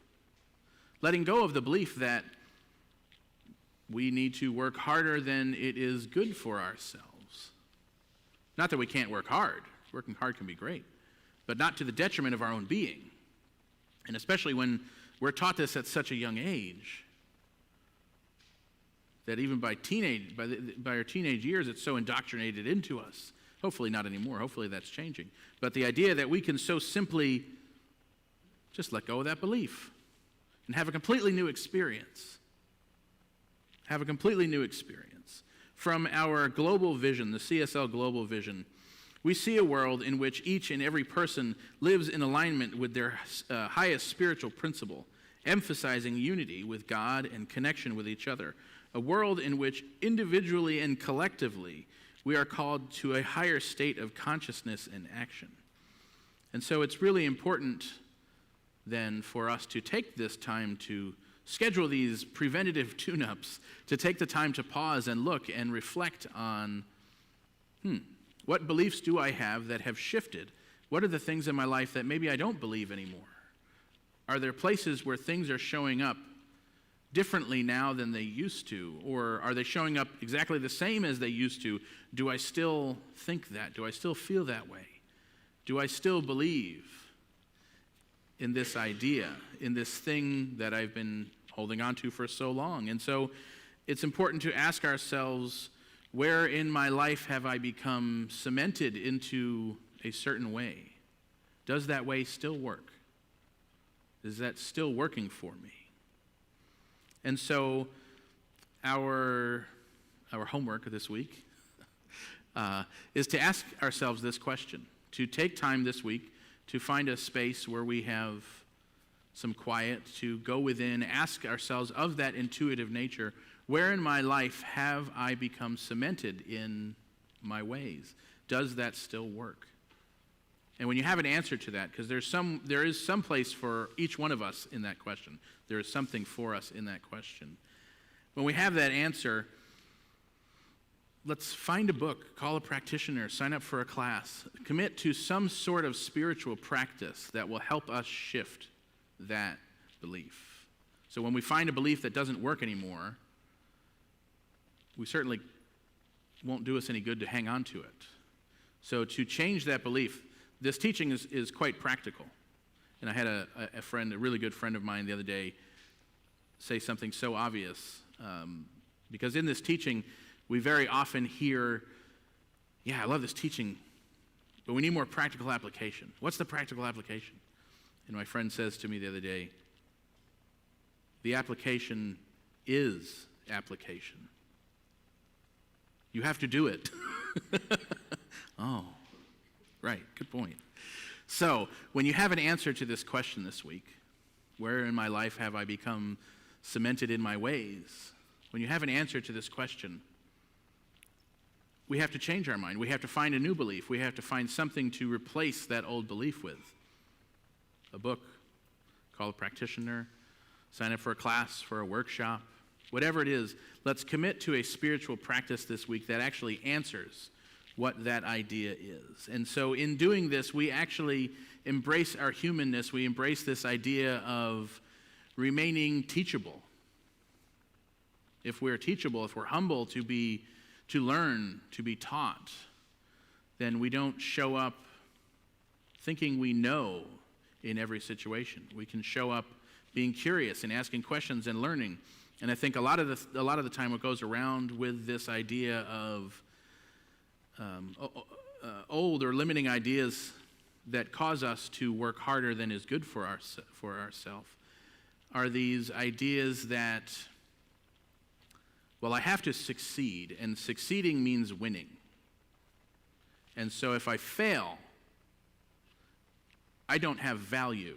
Letting go of the belief that we need to work harder than it is good for ourselves. Not that we can't work hard. Working hard can be great, but not to the detriment of our own being. And especially when we're taught this at such a young age, that even by our teenage years, it's so indoctrinated into us. Hopefully not anymore. Hopefully that's changing. But the idea that we can so simply just let go of that belief and have a completely new experience. Have a completely new experience. From our global vision, the CSL global vision, we see a world in which each and every person lives in alignment with their highest spiritual principle, emphasizing unity with God and connection with each other. A world in which individually and collectively we are called to a higher state of consciousness and action. And so it's really important then for us to take this time to schedule these preventative tune-ups, to take the time to pause and look and reflect on, what beliefs do I have that have shifted? What are the things in my life that maybe I don't believe anymore? Are there places where things are showing up differently now than they used to? Or are they showing up exactly the same as they used to? Do I still think that? Do I still feel that way? Do I still believe in this idea, in this thing that I've been holding on to for so long? And so it's important to ask ourselves, where in my life have I become cemented into a certain way? Does that way still work? Is that still working for me? And so our homework this week is to ask ourselves this question, to take time this week to find a space where we have some quiet, to go within, ask ourselves of that intuitive nature, where in my life have I become cemented in my ways? Does that still work? And when you have an answer to that, because there is some place for each one of us in that question. There is something for us in that question. When we have that answer, let's find a book, call a practitioner, sign up for a class, commit to some sort of spiritual practice that will help us shift that belief. So when we find a belief that doesn't work anymore, we certainly won't do us any good to hang on to it. So to change that belief, this teaching is quite practical. And I had a really good friend of mine the other day, say something so obvious. Because in this teaching, we very often hear, yeah, I love this teaching, but we need more practical application. What's the practical application? And my friend says to me the other day, the application is application. You have to do it. Oh, right, good point. So, when you have an answer to this question this week, where in my life have I become cemented in my ways? When you have an answer to this question, we have to change our mind. We have to find a new belief. We have to find something to replace that old belief with. A book, call a practitioner, sign up for a class, for a workshop, whatever it is. Let's commit to a spiritual practice this week that actually answers what that idea is. And so in doing this, we actually embrace our humanness. We embrace this idea of remaining teachable. If we're teachable, if we're humble to learn, to be taught, then we don't show up thinking we know in every situation. We can show up being curious and asking questions and learning. And I think a lot of the time what goes around with this idea of old or limiting ideas that cause us to work harder than is good for ourselves are these ideas that, well, I have to succeed, and succeeding means winning. And so if I fail, I don't have value.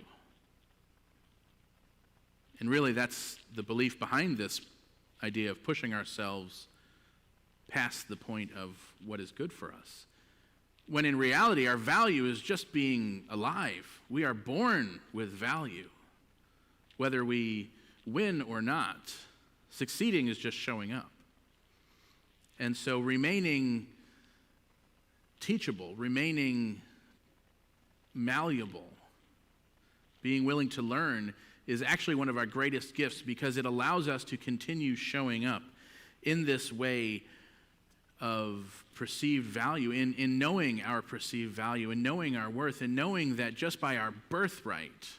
And really, that's the belief behind this idea of pushing ourselves past the point of what is good for us. When in reality, our value is just being alive. We are born with value, whether we win or not. Succeeding is just showing up. And so remaining teachable, remaining malleable, being willing to learn is actually one of our greatest gifts, because it allows us to continue showing up in this way of perceived value, in knowing our perceived value, in knowing our worth, and knowing that just by our birthright,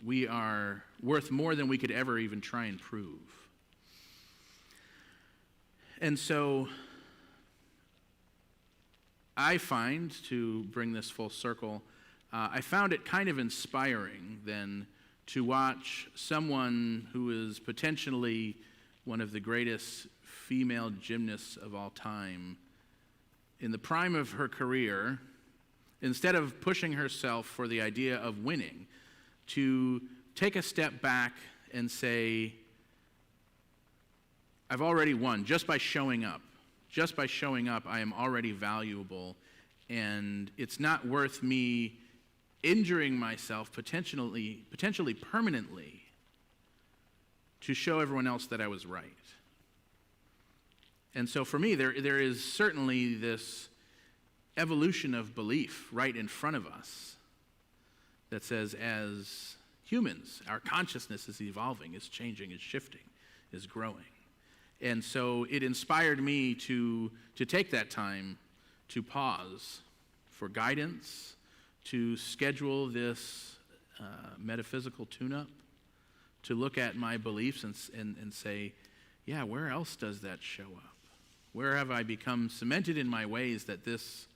we are worth more than we could ever even try and prove. And so I find, to bring this full circle, I found it kind of inspiring then to watch someone who is potentially one of the greatest female gymnasts of all time, in the prime of her career, instead of pushing herself for the idea of winning, to take a step back and say, I've already won just by showing up. Just by showing up, I am already valuable, and it's not worth me injuring myself potentially permanently to show everyone else that I was right. And so for me, there is certainly this evolution of belief right in front of us that says, as humans, our consciousness is evolving, is changing, is shifting, is growing. And so it inspired me to take that time to pause for guidance, to schedule this metaphysical tune-up, to look at my beliefs and say, yeah, where else does that show up? Where have I become cemented in my ways that this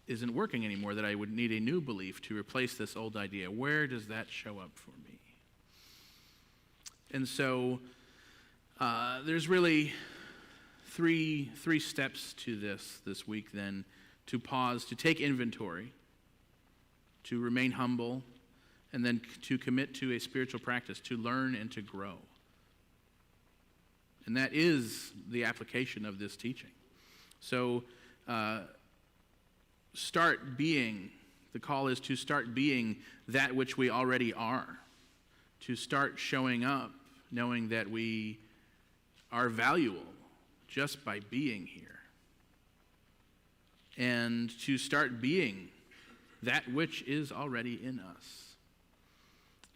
isn't working anymore, that I would need a new belief to replace this old idea? Where does that show up for me? And so there's really three steps to this week then: to pause, to take inventory, to remain humble, and then to commit to a spiritual practice, to learn and to grow. And that is the application of this teaching. So start being, the call is to start being that which we already are, to start showing up knowing that we are valuable just by being here, and to start being that which is already in us.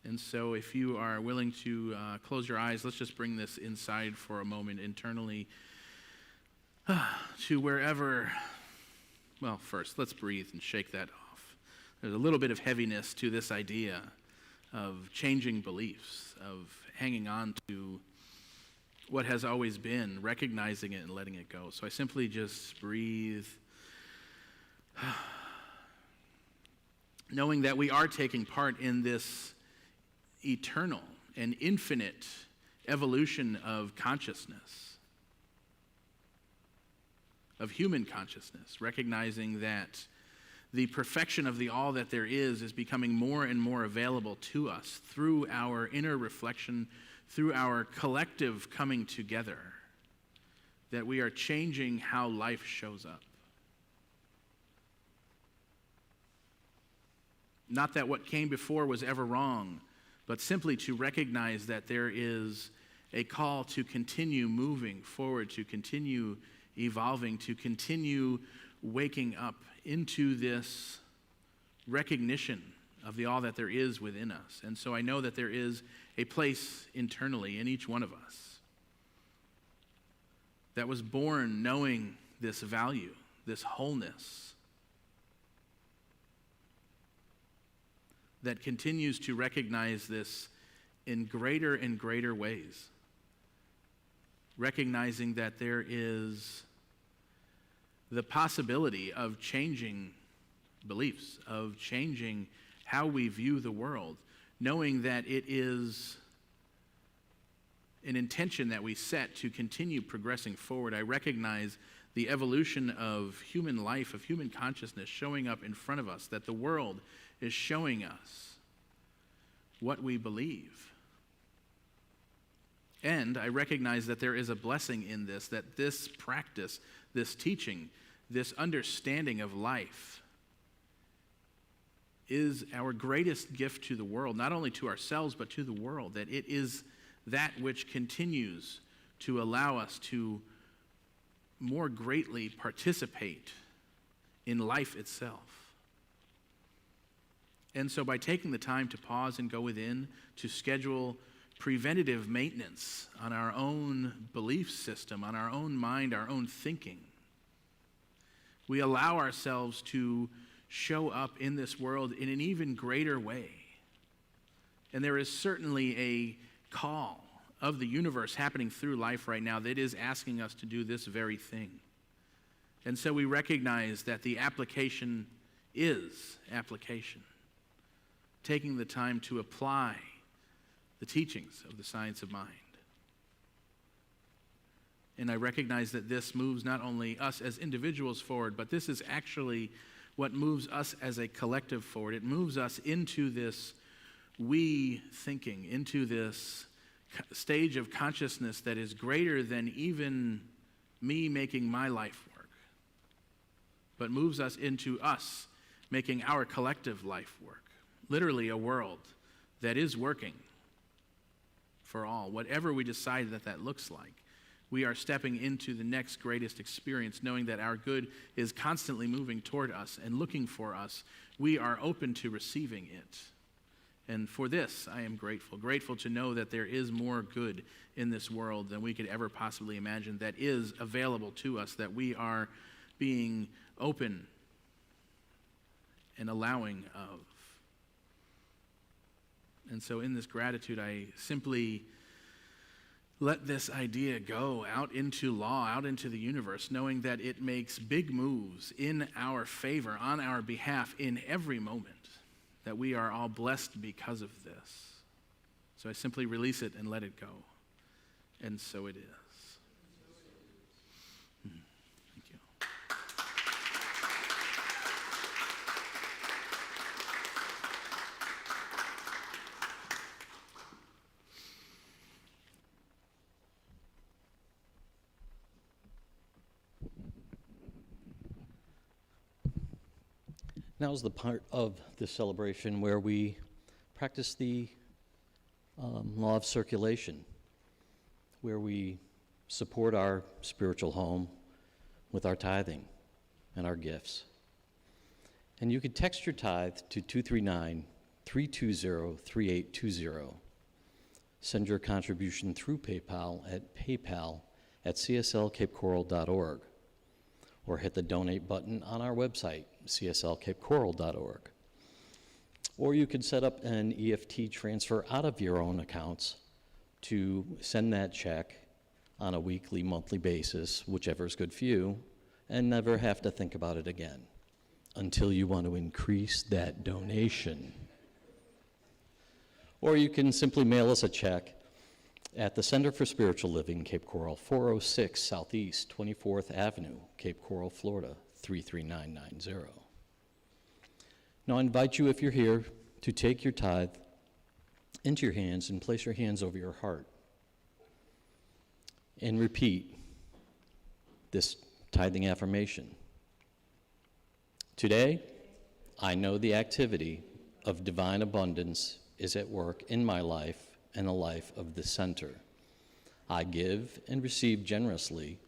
And so if you are willing to close your eyes, let's just bring this inside for a moment internally to wherever, well, first, let's breathe and shake that off. There's a little bit of heaviness to this idea of changing beliefs, of hanging on to what has always been, recognizing it and letting it go. So I simply just breathe, knowing that we are taking part in this eternal and infinite evolution of consciousness, of human consciousness, recognizing that the perfection of the all that there is becoming more and more available to us through our inner reflection, through our collective coming together, that we are changing how life shows up. Not that what came before was ever wrong, but simply to recognize that there is a call to continue moving forward, to continue evolving, to continue waking up into this recognition of the all that there is within us. And so I know that there is a place internally in each one of us that was born knowing this value, this wholeness, that continues to recognize this in greater and greater ways, recognizing that there is the possibility of changing beliefs, of changing how we view the world, knowing that it is an intention that we set to continue progressing forward. I recognize the evolution of human life, of human consciousness showing up in front of us, that the world is showing us what we believe. And I recognize that there is a blessing in this, that this practice, this teaching, this understanding of life is our greatest gift to the world, not only to ourselves, but to the world, that it is that which continues to allow us to more greatly participate in life itself. And so by taking the time to pause and go within, to schedule preventative maintenance on our own belief system, on our own mind, our own thinking, we allow ourselves to show up in this world in an even greater way. And there is certainly a call of the universe happening through life right now that is asking us to do this very thing. And so we recognize that the application is application. Taking the time to apply the teachings of the science of mind. And I recognize that this moves not only us as individuals forward, but this is actually what moves us as a collective forward. It moves us into this we thinking, into this stage of consciousness that is greater than even me making my life work, but moves us into us making our collective life work. Literally a world that is working for all. Whatever we decide that looks like, we are stepping into the next greatest experience, knowing that our good is constantly moving toward us and looking for us. We are open to receiving it. And for this, I am grateful. Grateful to know that there is more good in this world than we could ever possibly imagine that is available to us, that we are being open and allowing of. And so in this gratitude, I simply let this idea go out into law, out into the universe, knowing that it makes big moves in our favor, on our behalf, in every moment, that we are all blessed because of this. So I simply release it and let it go. And so it is. Thank you. Now is the part of the celebration where we practice the law of circulation, where we support our spiritual home with our tithing and our gifts. And you could text your tithe to 239-320-3820. Send your contribution through PayPal at paypal@cslcapecoral.org, or hit the donate button on our website, cslcapecoral.org. Or you could set up an EFT transfer out of your own accounts to send that check on a weekly, monthly basis, whichever is good for you, and never have to think about it again until you want to increase that donation. Or you can simply mail us a check at the Center for Spiritual Living, Cape Coral, 406 Southeast 24th Avenue, Cape Coral, Florida, 33990. Now I invite you, if you're here, to take your tithe into your hands and place your hands over your heart and repeat this tithing affirmation. Today, I know the activity of divine abundance is at work in my life and the life of the center. I give and receive generously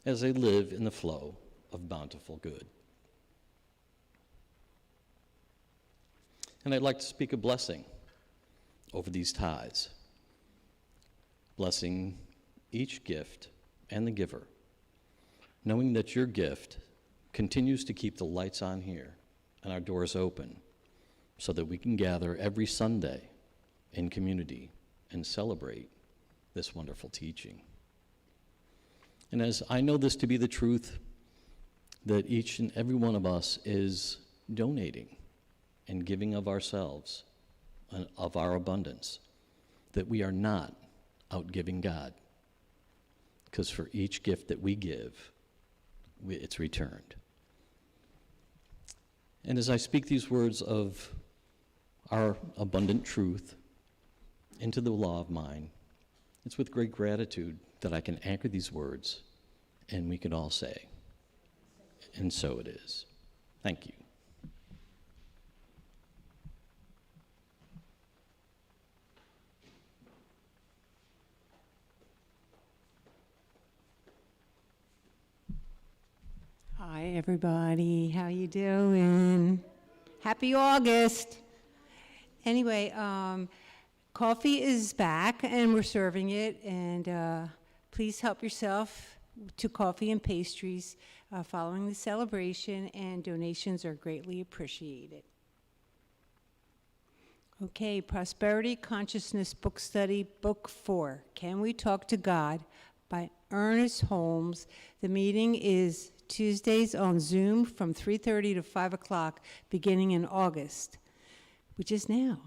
as I live in the flow of bountiful good. And I'd like to speak a blessing over these tithes, blessing each gift and the giver, knowing that your gift continues to keep the lights on here and our doors open so that we can gather every Sunday in community and celebrate this wonderful teaching. And as I know this to be the truth, that each and every one of us is donating and giving of ourselves and of our abundance, that we are not outgiving God, because for each gift that we give, it's returned. And as I speak these words of our abundant truth into the law of mine, it's with great gratitude that I can anchor these words and we can all say, and so it is. Thank you. Hi, everybody. How you doing? Happy August. Anyway, coffee is back, and we're serving it, and please help yourself to coffee and pastries following the celebration, and donations are greatly appreciated. Okay, Prosperity Consciousness Book Study, Book 4, Can We Talk to God? By Ernest Holmes. The meeting is Tuesdays on Zoom from 3:30 to 5 o'clock beginning in August, which is now.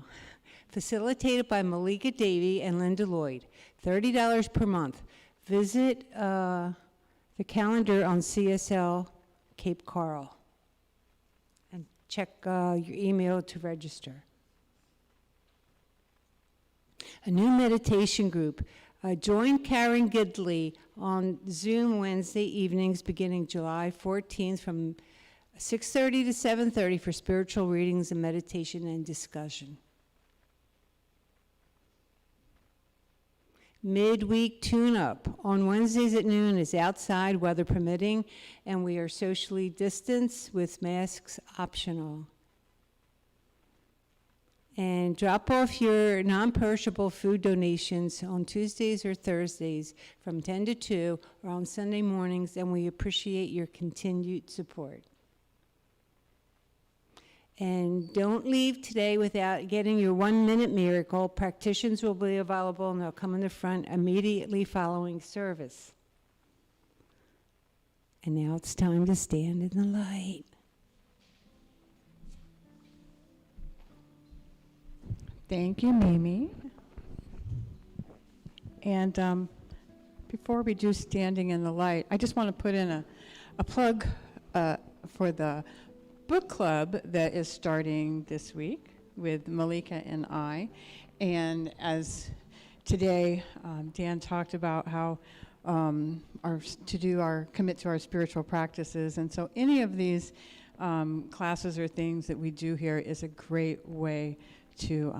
Facilitated by Malika Davey and Linda Lloyd. $30 per month. Visit the calendar on CSL Cape Coral and check your email to register. A new meditation group. Join Karen Gidley on Zoom Wednesday evenings beginning July 14th from 6:30 to 7:30 for spiritual readings and meditation and discussion. Midweek tune-up on Wednesdays at noon is outside, weather permitting, and we are socially distanced with masks optional. And drop off your non-perishable food donations on Tuesdays or Thursdays from 10 to 2 or on Sunday mornings, and we appreciate your continued support. And don't leave today without getting your 1-minute miracle. Practitioners will be available, and they'll come in the front immediately following service. And now it's time to stand in the light. Thank you, Mimi. And before we do Standing in the Light, I just want to put in a plug for the book club that is starting this week with Malika and I. And as today, Dan talked about how commit to our spiritual practices. And so any of these classes or things that we do here is a great way to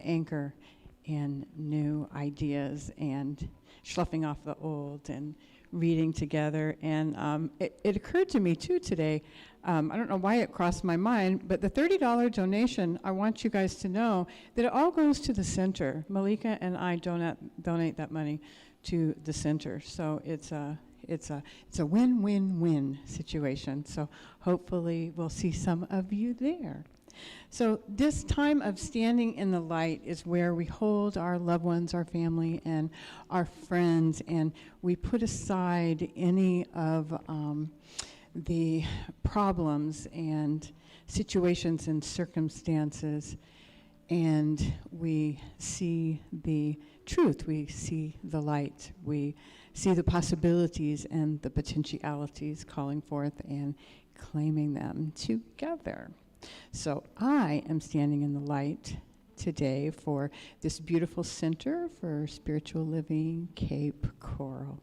anchor in new ideas and sloughing off the old and reading together. And it occurred to me too today, I don't know why it crossed my mind, but the $30 donation, I want you guys to know that it all goes to the center. Malika and I donate that money to the center. So it's a win-win-win situation. So hopefully we'll see some of you there. So this time of standing in the light is where we hold our loved ones, our family, and our friends, and we put aside any of the problems and situations and circumstances, and we see the truth, we see the light, we see the possibilities and the potentialities calling forth and claiming them together. So I am standing in the light today for this beautiful Center for Spiritual Living, Cape Coral.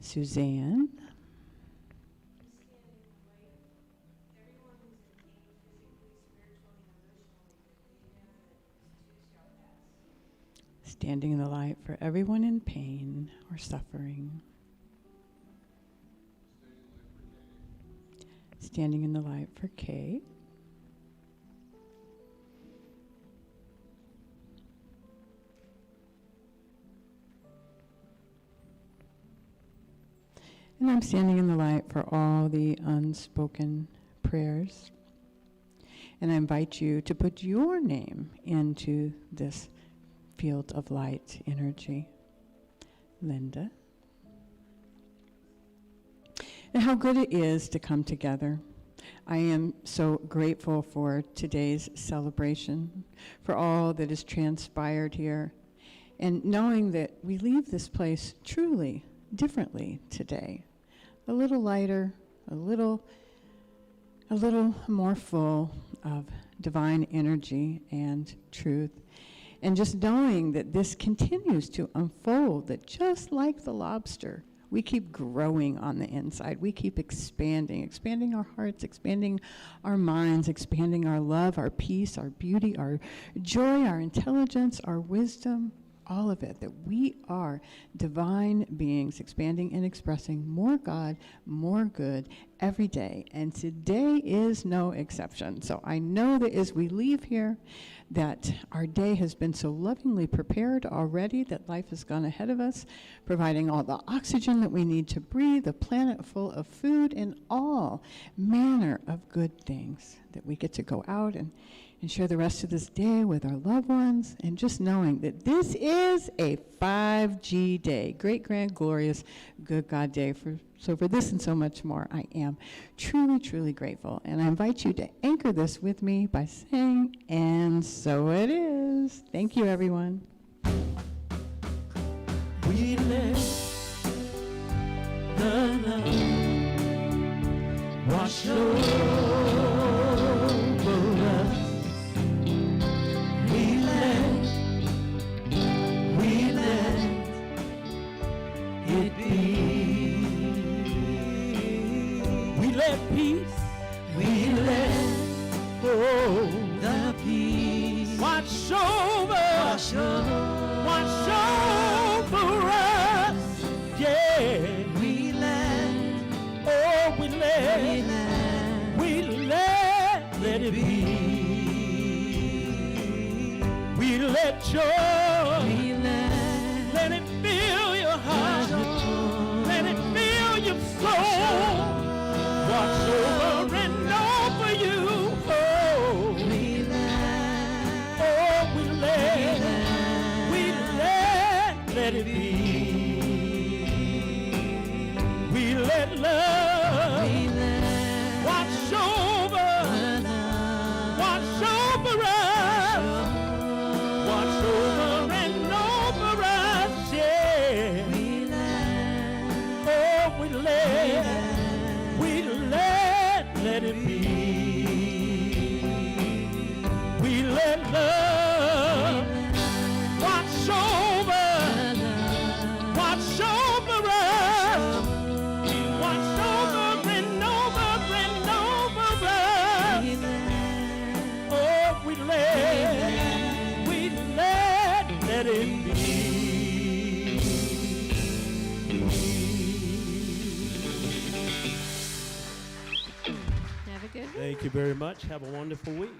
Suzanne. Standing in the light for everyone in pain or suffering. Standing in the light for Kay. And I'm standing in the light for all the unspoken prayers. And I invite you to put your name into this field of light energy. Linda. And how good it is to come together. I am so grateful for today's celebration, for all that has transpired here, and knowing that we leave this place truly differently today. A little lighter, a little more full of divine energy and truth. And just knowing that this continues to unfold, that just like the lobster, we keep growing on the inside. We keep expanding our hearts, expanding our minds, expanding our love, our peace, our beauty, our joy, our intelligence, our wisdom, all of it, that we are divine beings expanding and expressing more God, more good every day. And today is no exception. So I know that as we leave here, that our day has been so lovingly prepared already, that life has gone ahead of us, providing all the oxygen that we need to breathe, a planet full of food, and all manner of good things, that we get to go out and share the rest of this day with our loved ones, and just knowing that this is a 5G day, great, grand, glorious, good God day. So for this and so much more, I am truly, truly grateful. And I invite you to anchor this with me by saying, and so it is. Thank you, everyone. We let the love wash over us. We let it be. We let peace. We let the peace wash over us. Yeah. We let it be. We let joy. Let it fill your heart. Let it fill your soul. Watch over and over you. Oh, let it be. We let love watch over us. Watch over and over us, yeah. Oh, we let it be. We let love watch over us. Watch over and over us. Oh, we let it be. Have a good week. Thank you very much. Have a wonderful week.